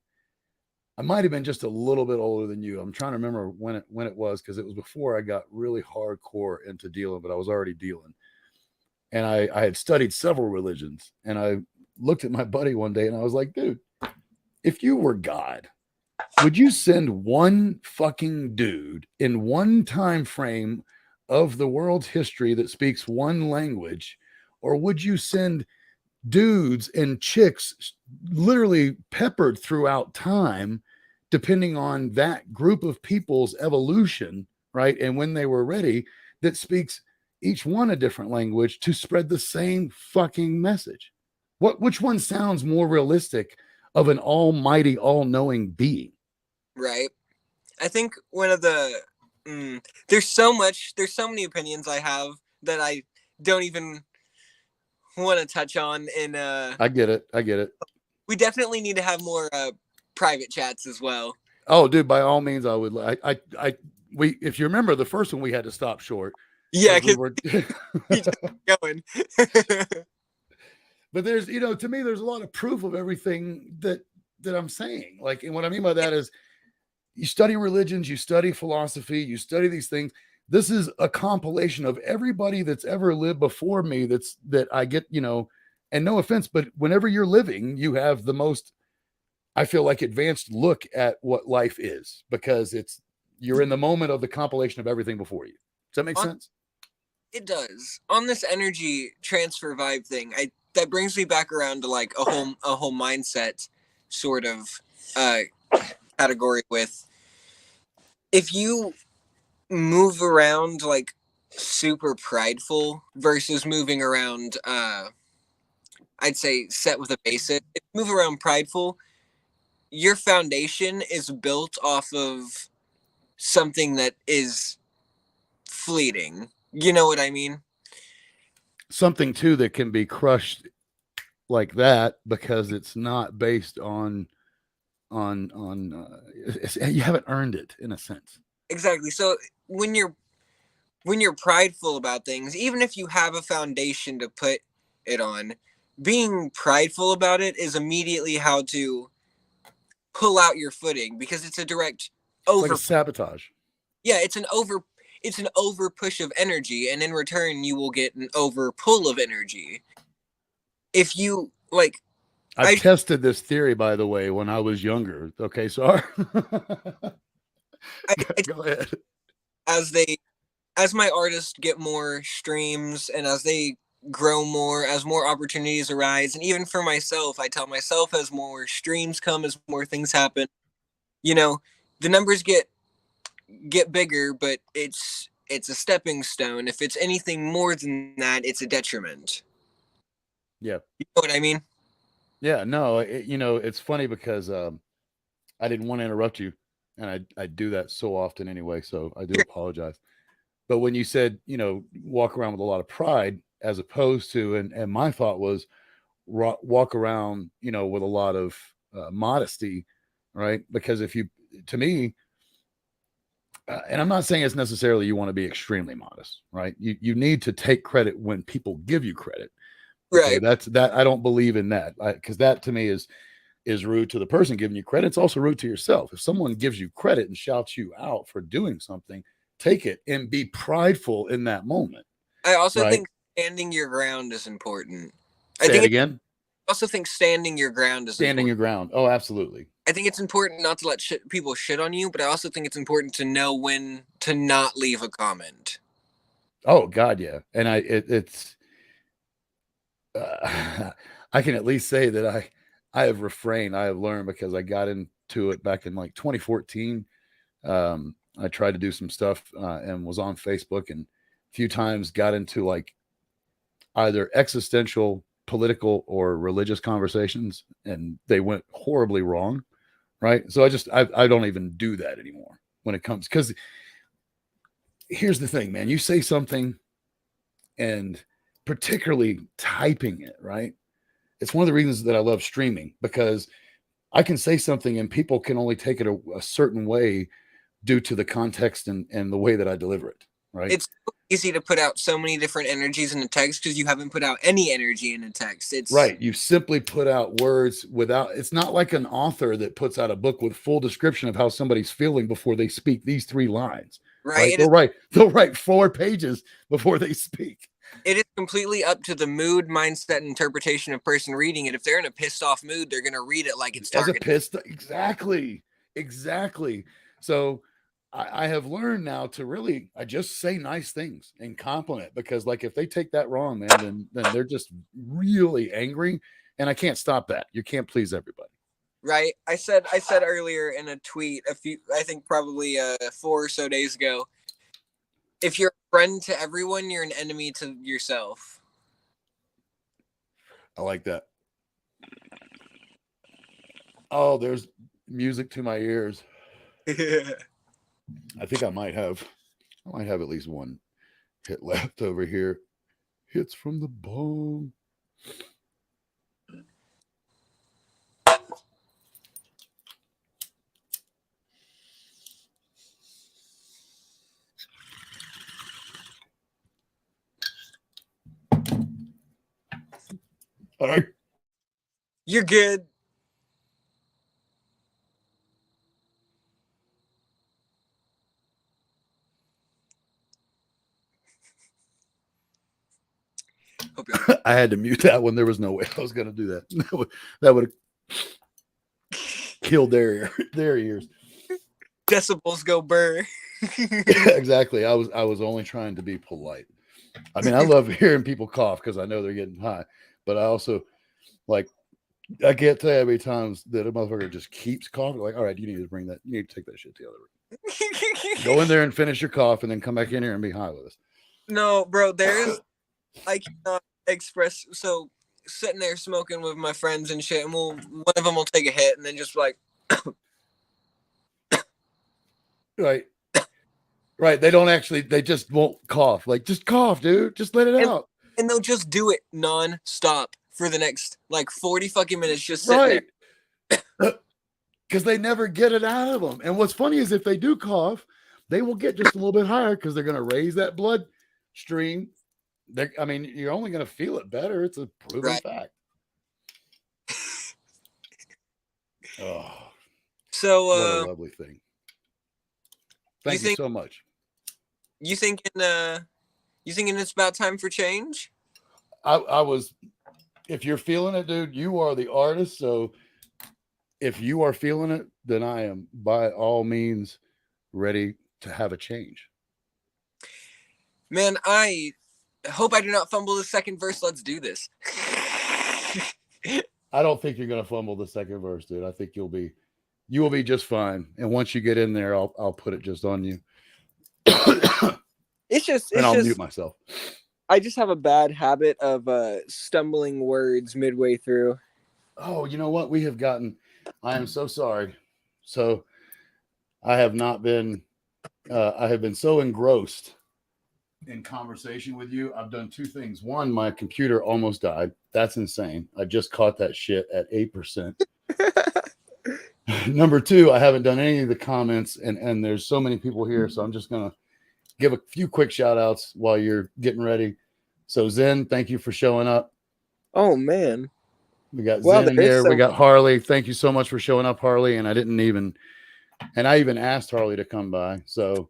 I might have been just a little bit older than you. I'm trying to remember when it was, because it was before I got really hardcore into dealing, but I was already dealing. And I had studied several religions, and I looked at my buddy one day and I was like, dude, if you were God, would you send one fucking dude in one time frame of the world's history that speaks one language, or would you send dudes and chicks literally peppered throughout time, depending on that group of people's evolution, right? And when they were ready, that speaks each one a different language to spread the same fucking message. Which one sounds more realistic of an almighty, all-knowing being? Right. I think one of the there's so many opinions I have that I don't even want to touch on. And I get it. We definitely need to have more private chats as well. Oh, dude, by all means, I would. If you remember the first one, we had to stop short. Yeah, because we were going. But there's, to me, there's a lot of proof of everything that I'm saying. Like, and what I mean by that is, you study religions, you study philosophy, you study these things. This is a compilation of everybody that's ever lived before me. That I get, and no offense, but whenever you're living, you have the most, I feel like, advanced look at what life is, because you're in the moment of the compilation of everything before you. Does that make sense? It does. On this energy transfer vibe thing, that brings me back around to like a whole mindset sort of category with, if you move around like super prideful versus moving around I'd say set with a basic. If you move around prideful, your foundation is built off of something that is fleeting. You know what I mean? Something too that can be crushed like that, because it's not based on you haven't earned it in a sense. Exactly. So when you're prideful about things, even if you have a foundation to put it on, being prideful about it is immediately how to pull out your footing, because it's a direct It's like a sabotage. Yeah, it's an over push of energy, and in return you will get an over pull of energy. If you like, I tested this theory, by the way, when I was younger. Okay, sorry. Go ahead. As my artists get more streams, and as they grow more, as more opportunities arise, and even for myself, I tell myself, as more streams come, as more things happen, the numbers get bigger, but it's a stepping stone. If it's anything more than that, it's a detriment. Yeah. You know what I mean? Yeah, no, it's funny because I didn't want to interrupt you, and I do that so often anyway, so I do apologize. But when you said, walk around with a lot of pride, as opposed to, and my thought was walk around, with a lot of modesty, right? Because to me, and I'm not saying it's necessarily you want to be extremely modest, right? You need to take credit when people give you credit. Okay, right. that I don't believe in that, because that to me is rude to the person giving you credit. It's also rude to yourself. If someone gives you credit and shouts you out for doing something, take it and be prideful in that moment. I also think standing your ground is important. Say it again. I also think standing your ground is standing important. Your ground. Oh, absolutely. I think it's important not to let people shit on you, but I also think it's important to know when to not leave a comment. Oh God, yeah. And it's I can at least say that I have refrained. I have learned, because I got into it back in like 2014. I tried to do some stuff and was on Facebook, and a few times got into like either existential, political, or religious conversations, and they went horribly wrong. Right. So I don't even do that anymore when it comes, because here's the thing, man. You say something, and particularly typing it, right? It's one of the reasons that I love streaming, because I can say something and people can only take it a certain way due to the context and the way that I deliver it, right? It's so easy to put out so many different energies in a text because you haven't put out any energy in a text. It's right. You simply put out words without, it's not like an author that puts out a book with full description of how somebody's feeling before they speak these 3 lines. Right. They'll write 4 pages before they speak. It is completely up to the mood, mindset, and interpretation of person reading it. If they're in a pissed off mood, they're going to read it like it's targeted. Exactly. So I have learned now to really, I just say nice things and compliment, because like if they take that wrong, man, then they're just really angry, and I can't stop that. You can't please everybody. Right. I said earlier in a tweet I think probably 4 or so days ago, if you're a friend to everyone, you're an enemy to yourself. I like that. Oh, there's music to my ears. I think I might have at least one hit left over here. Hits from the bone. All right. You're good. I had to mute that one. There was no way I was going to do that. That would have killed their ears. Decibels go burr. Exactly. I was only trying to be polite. I mean, I love hearing people cough because I know they're getting high, but I also like, I can't tell you how many times that a motherfucker just keeps coughing. Like, all right, you need to take that shit to the other room. Go in there and finish your cough, and then come back in here and be high with us. No, bro, I cannot express. So sitting there smoking with my friends and shit, and one of them will take a hit and then just like, right. They just won't cough. Like, just cough, dude. Just let it out. And they'll just do it non-stop for the next like 40 fucking minutes, just sitting there. because they never get it out of them. And what's funny is if they do cough, they will get just a little bit higher because they're going to raise that blood stream. I mean, you're only going to feel it better. It's a proven fact. Oh, so what a lovely thing. Thank you so much. You thinking it's about time for change? I was, if you're feeling it, dude, you are the artist. So if you are feeling it, then I am by all means ready to have a change. Man, I hope I do not fumble the second verse. Let's do this. I don't think you're going to fumble the second verse, dude. I think you will be just fine. And once you get in there, I'll put it just on you. I'll mute myself. I just have a bad habit of stumbling words midway through. Oh, you know what? I am so sorry. So I have been so engrossed in conversation with you. I've done two things. One, my computer almost died. That's insane. I just caught that shit at 8%. Number two, I haven't done any of the comments and there's so many people here. So I'm just going to give a few quick shout outs while you're getting ready. So Zen, thank you for showing up. Oh man. We got Zen in here. We got Harley. Thank you so much for showing up, Harley. And I even asked Harley to come by. So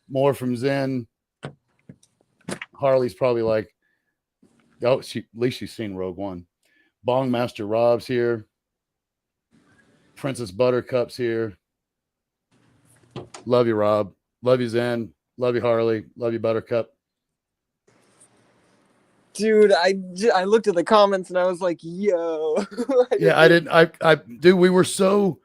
more from Zen. Harley's probably like, oh, at least she's seen Rogue One. Bong Master Rob's here. Princess Buttercup's here. Love you, Rob. Love you, Zen. Love you, Harley. Love you, Buttercup. Dude, I looked at the comments and I was like, yo. Dude, we were so,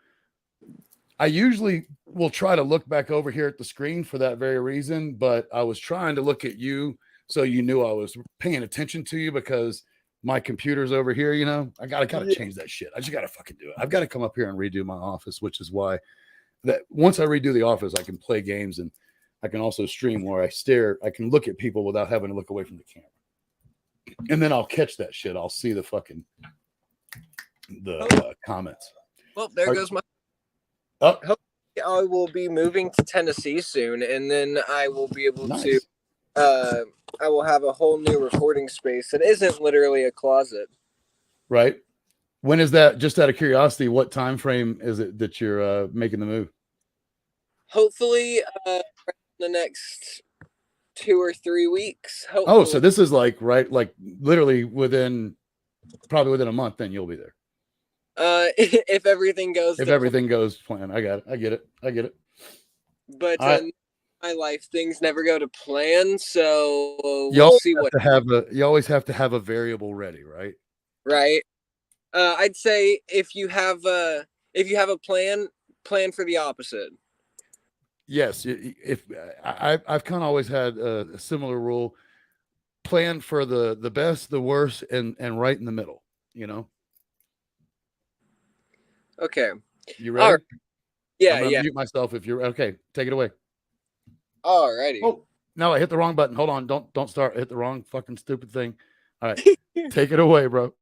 I usually will try to look back over here at the screen for that very reason, but I was trying to look at you so you knew I was paying attention to you because my computer's over here, you know. I gotta change that shit. I just gotta fucking do it. I've got to come up here and redo my office, which is why that once I redo the office, I can play games and I can also stream where I can look at people without having to look away from the camera. And then I'll catch that shit. I'll see the fucking comments. Well, there goes my. I will be moving to Tennessee soon, and then I will be able to. I will have a whole new recording space that isn't literally a closet. Right. When is that? Just out of curiosity, what time frame is it that you're making the move? Hopefully, the next 2 or 3 weeks. Hopefully. Oh, so this is like literally probably within a month, then you'll be there. If everything goes. Everything goes planned, I got it. I get it. But my life things never go to plan, so we'll see what. You always have to have a variable ready, right? Right. I'd say if you have a plan for the opposite. Yes, if I've kind of always had a similar rule: plan for the best, the worst, and right in the middle. You know. Okay. You ready? Right. Yeah. I'm gonna mute myself if you're okay. Take it away. Alrighty. Oh no, I hit the wrong button. Hold on. Don't start. I hit the wrong fucking stupid thing. All right, take it away, bro.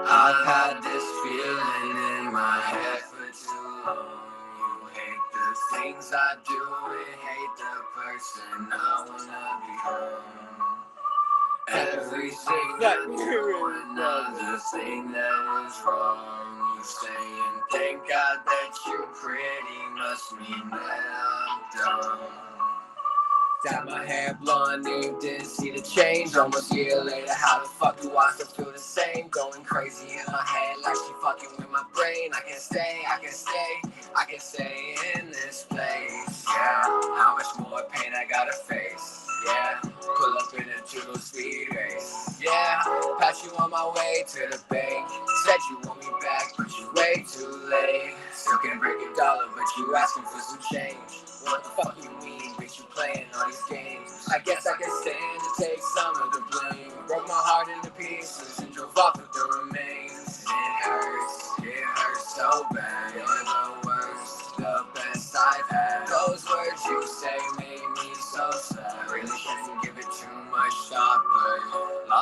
I've had this feeling in my head for too long. You hate the things I do and hate the person I wanna become. Everything that you do, another thing that is wrong. You say and thank God that you're pretty must mean that I'm dumb. Dyed my hair blonde, you didn't see the change. Almost a year later, how the fuck do I still feel the same? Going crazy in my head like she fucking with my brain. I can stay in this place. Yeah, how much more pain I gotta face? Yeah, pull up in a 2 speed race. Yeah, pass you on my way to the bank. Said you want me back, but you way too late. Still can't break a dollar, but you asking for some change. What the fuck you mean, bitch, you playing all these games? I guess I can stand to take some of the blame. Broke my heart into pieces and drove off with the remains. It hurts so bad, you're the worst.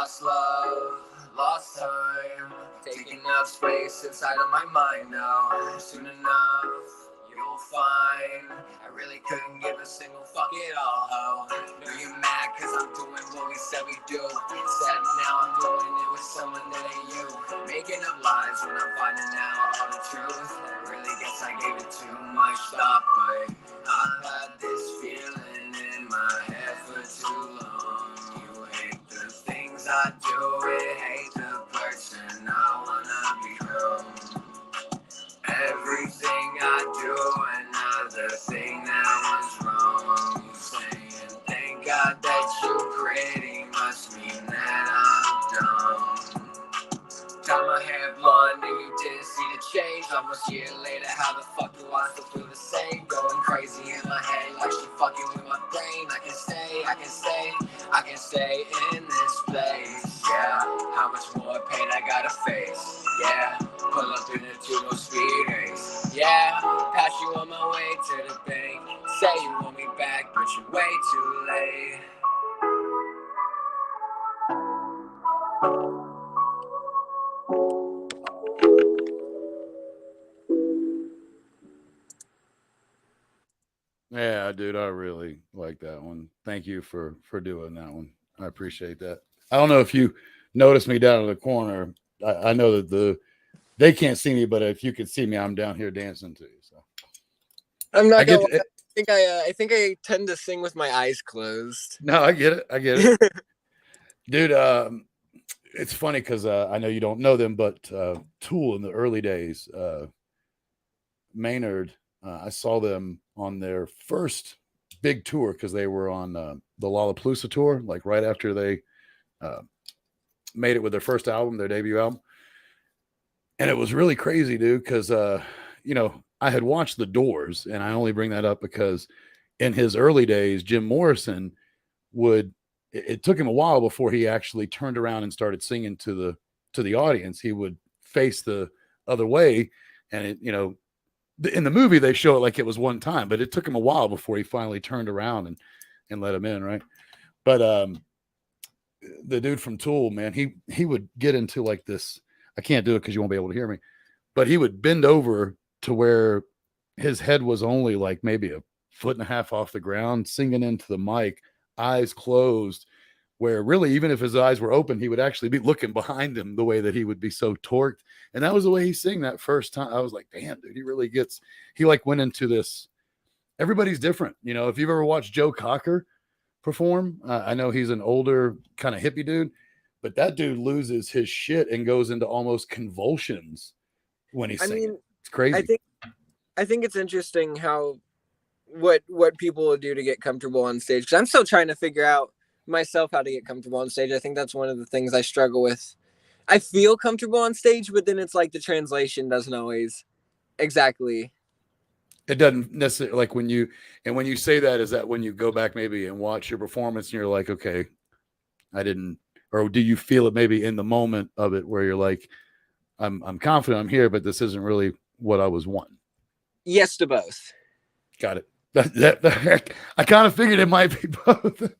Lost love, lost time, taking up space inside of my mind now. Soon enough, you'll find I really couldn't give a single fuck at all, ho. Know you mad cause I'm doing what we said we do. Sad now I'm doing it with someone that ain't you. Making up lies when I'm finding out all the truth. I really guess I gave it too much thought, but I've had this feeling in my head for too long. You hate the things I do, it hate the person I wanna become. Everything I do, another thing that was wrong. You saying, thank God that you pretty must mean that I'm dumb. Dyed my hair blonde and you didn't see the change. Almost a year later, how the fuck do I still feel the same? Going crazy in my head like she fucking with my brain. I can stay in this place. Yeah, how much more pain I gotta face? Yeah, pull up in a 2 speed race. Yeah, pass you on my way to the bank. Say you want me back, but you're way too late. Yeah, dude, I really like that one. Thank you for doing that one. I appreciate that. I don't know if you noticed me down in the corner. I know that they can't see me, but if you could see me, I'm down here dancing too. So I'm not gonna lie. I think I tend to sing with my eyes closed. No, I get it. Dude, it's funny because I know you don't know them, but Tool in the early days, Maynard, I saw them on their first big tour because they were on the Lollapalooza tour, like right after they made it with their first album, their debut album. And it was really crazy, dude, because, I had watched The Doors, and I only bring that up because in his early days, Jim Morrison it took him a while before he actually turned around and started singing to the audience. He would face the other way, and in the movie they show it like it was one time, but it took him a while before he finally turned around and let him in, right? But the dude from Tool, man, he would get into like this. I can't do it because you won't be able to hear me, but he would bend over to where his head was only like maybe a foot and a half off the ground, singing into the mic, eyes closed, where really, even if his eyes were open, he would actually be looking behind him the way that he would be so torqued. And that was the way he sang that first time. I was like, damn, dude, he like went into this. Everybody's different. If you've ever watched Joe Cocker perform, I know he's an older kind of hippie dude, but that dude loses his shit and goes into almost convulsions when he's singing. Mean, it's crazy. I think it's interesting how what people will do to get comfortable on stage, because I'm still trying to figure out myself how to get comfortable on stage. I think that's one of the things I struggle with. I feel comfortable on stage, but then it's like the translation doesn't always exactly. It doesn't necessarily, like when you say that, is that when you go back maybe and watch your performance and you're like, okay, I didn't, or do you feel it maybe in the moment of it where you're like, I'm confident I'm here, but this isn't really what I was wanting? Yes to both. Got it. That I kind of figured it might be both.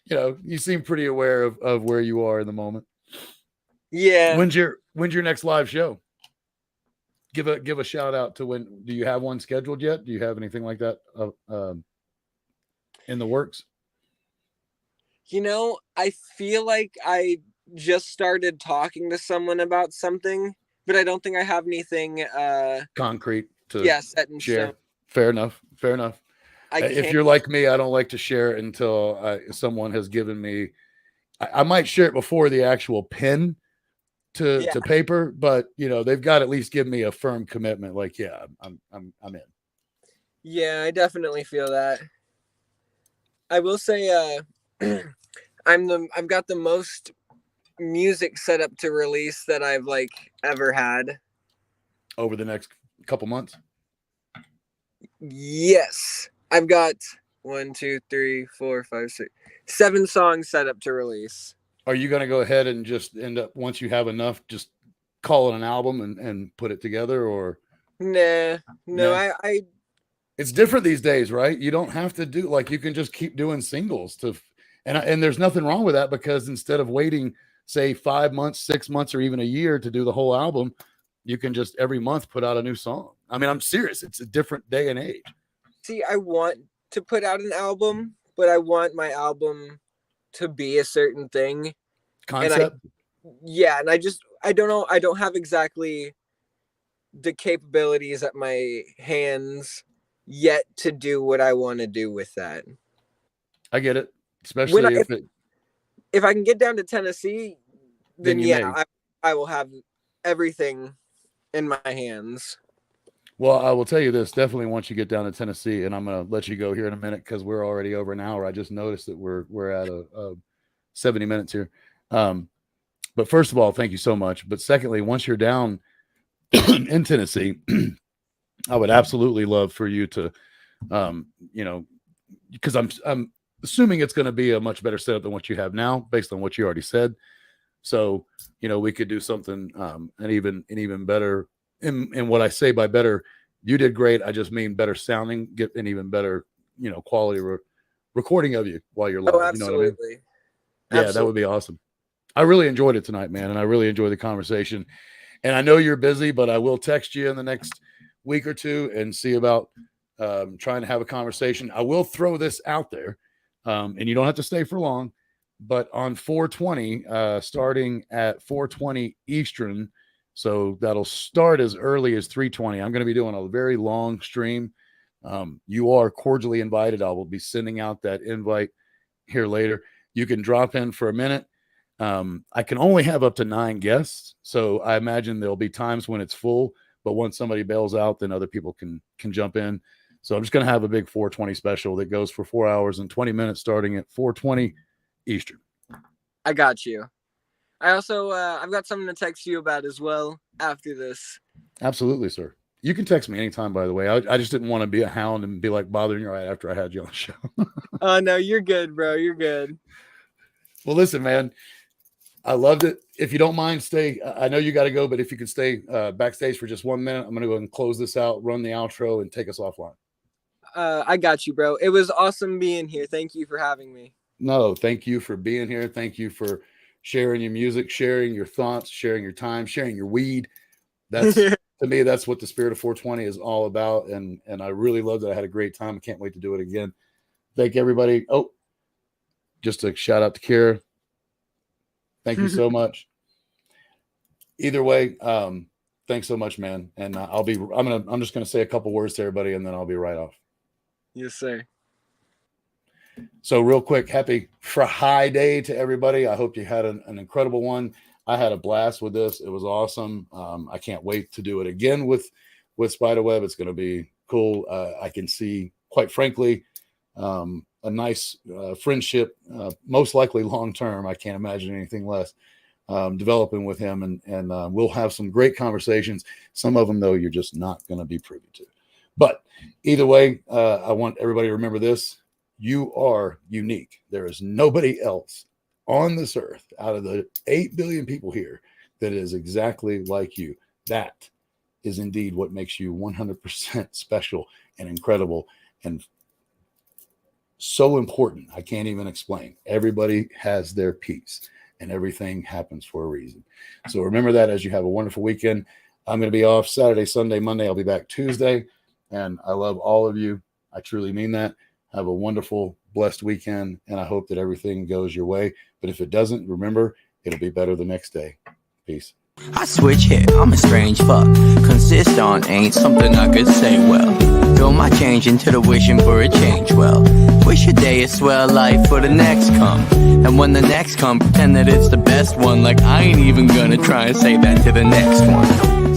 You seem pretty aware of where you are in the moment. Yeah. When's your next live show? Give a shout out to when. Do you have one scheduled yet? Do you have anything like that in the works? I feel like I just started talking to someone about something, but I don't think I have anything concrete to set in share. stone. Fair enough. If you're like me, I don't like to share it until someone has given me. I might share it before the actual pen to paper, but they've got to at least give me a firm commitment. Like, yeah, I'm in. Yeah, I definitely feel that. I will say, I've got the most music set up to release that I've ever had. Over the next couple months. Yes, I've got 1, 2, 3, 4, 5, 6, 7 songs set up to release. Are you going to go ahead and just end up, once you have enough, just call it an album and put it together, or? No. It's different these days, right? You don't have to do, you can just keep doing singles And there's nothing wrong with that, because instead of waiting, say 5 months, 6 months, or even a year to do the whole album, you can just every month put out a new song. I mean, I'm serious. It's a different day and age. See, I want to put out an album, but I want my album to be a certain thing. Concept. And I don't know. I don't have exactly the capabilities at my hands yet to do what I want to do with that. I get it. Especially if I can get down to Tennessee, then yeah, I will have everything in my hands. Well, I will tell you this, definitely once you get down to Tennessee, and I'm going to let you go here in a minute because we're already over an hour. I just noticed that we're at a 70 minutes here. But first of all, thank you so much. But secondly, once you're down in Tennessee, I would absolutely love for you to, because I'm assuming it's going to be a much better setup than what you have now, based on what you already said. So, we could do something and even better. And what I say by better, you did great. I just mean better sounding, get an even better, quality recording of you while you're live. Oh, absolutely. You know what I mean? Yeah, absolutely. That would be awesome. I really enjoyed it tonight, man. And I really enjoyed the conversation. And I know you're busy, but I will text you in the next week or two and see about trying to have a conversation. I will throw this out there, and you don't have to stay for long, but on 420, starting at 420 Eastern, so that'll start as early as 320. I'm going to be doing a very long stream. You are cordially invited. I will be sending out that invite here later. You can drop in for a minute. I can only have up to 9 guests, so I imagine there'll be times when it's full, but once somebody bails out, then other people can jump in. So I'm just going to have a big 420 special that goes for 4 hours and 20 minutes starting at 420 Eastern. I got you. I also, I've got something to text you about as well after this. Absolutely, sir. You can text me anytime, by the way. I just didn't want to be a hound and be like bothering you right after I had you on the show. Oh, no, you're good, bro. You're good. Well, listen, man, I loved it. If you don't mind, stay. I know you got to go, but if you could stay backstage for just 1 minute, I'm going to go and close this out, run the outro, and take us offline. I got you, bro. It was awesome being here. Thank you for having me. No, thank you for being here. Thank you for sharing your music, sharing your thoughts, sharing your time, sharing your weed. That's to me, that's what the spirit of 420 is all about. And I really loved it. I had a great time. I can't wait to do it again. Thank everybody. Oh, just a shout out to Kira. Thank you so much. Either way, thanks so much, man. And I'm just gonna say a couple words to everybody, and then I'll be right off. Yes, sir. So real quick, happy Friday to everybody. I hope you had an incredible one. I had a blast with this. It was awesome. I can't wait to do it again with SPYDAWEB. It's going to be cool. I can see, quite frankly, a nice friendship, most likely long-term. I can't imagine anything less, developing with him. And we'll have some great conversations. Some of them, though, you're just not going to be privy to. But either way, I want everybody to remember this. You are unique. There is nobody else on this earth out of the 8 billion people here that is exactly like you. That is indeed what makes you 100% special and incredible and so important. I can't even explain. Everybody has their piece and everything happens for a reason. So remember that as you have a wonderful weekend. I'm going to be off Saturday, Sunday, Monday. I'll be back Tuesday. And I love all of you. I truly mean that. Have a wonderful, blessed weekend, and I hope that everything goes your way. But if it doesn't, remember, it'll be better the next day. Peace. I switch here, I'm a strange fuck. Consist on ain't something I could say well. Throw my change into the wishing for a change well. Wish a day a swell life for the next come. And when the next come, pretend that it's the best one. Like I ain't even gonna try and say that to the next one.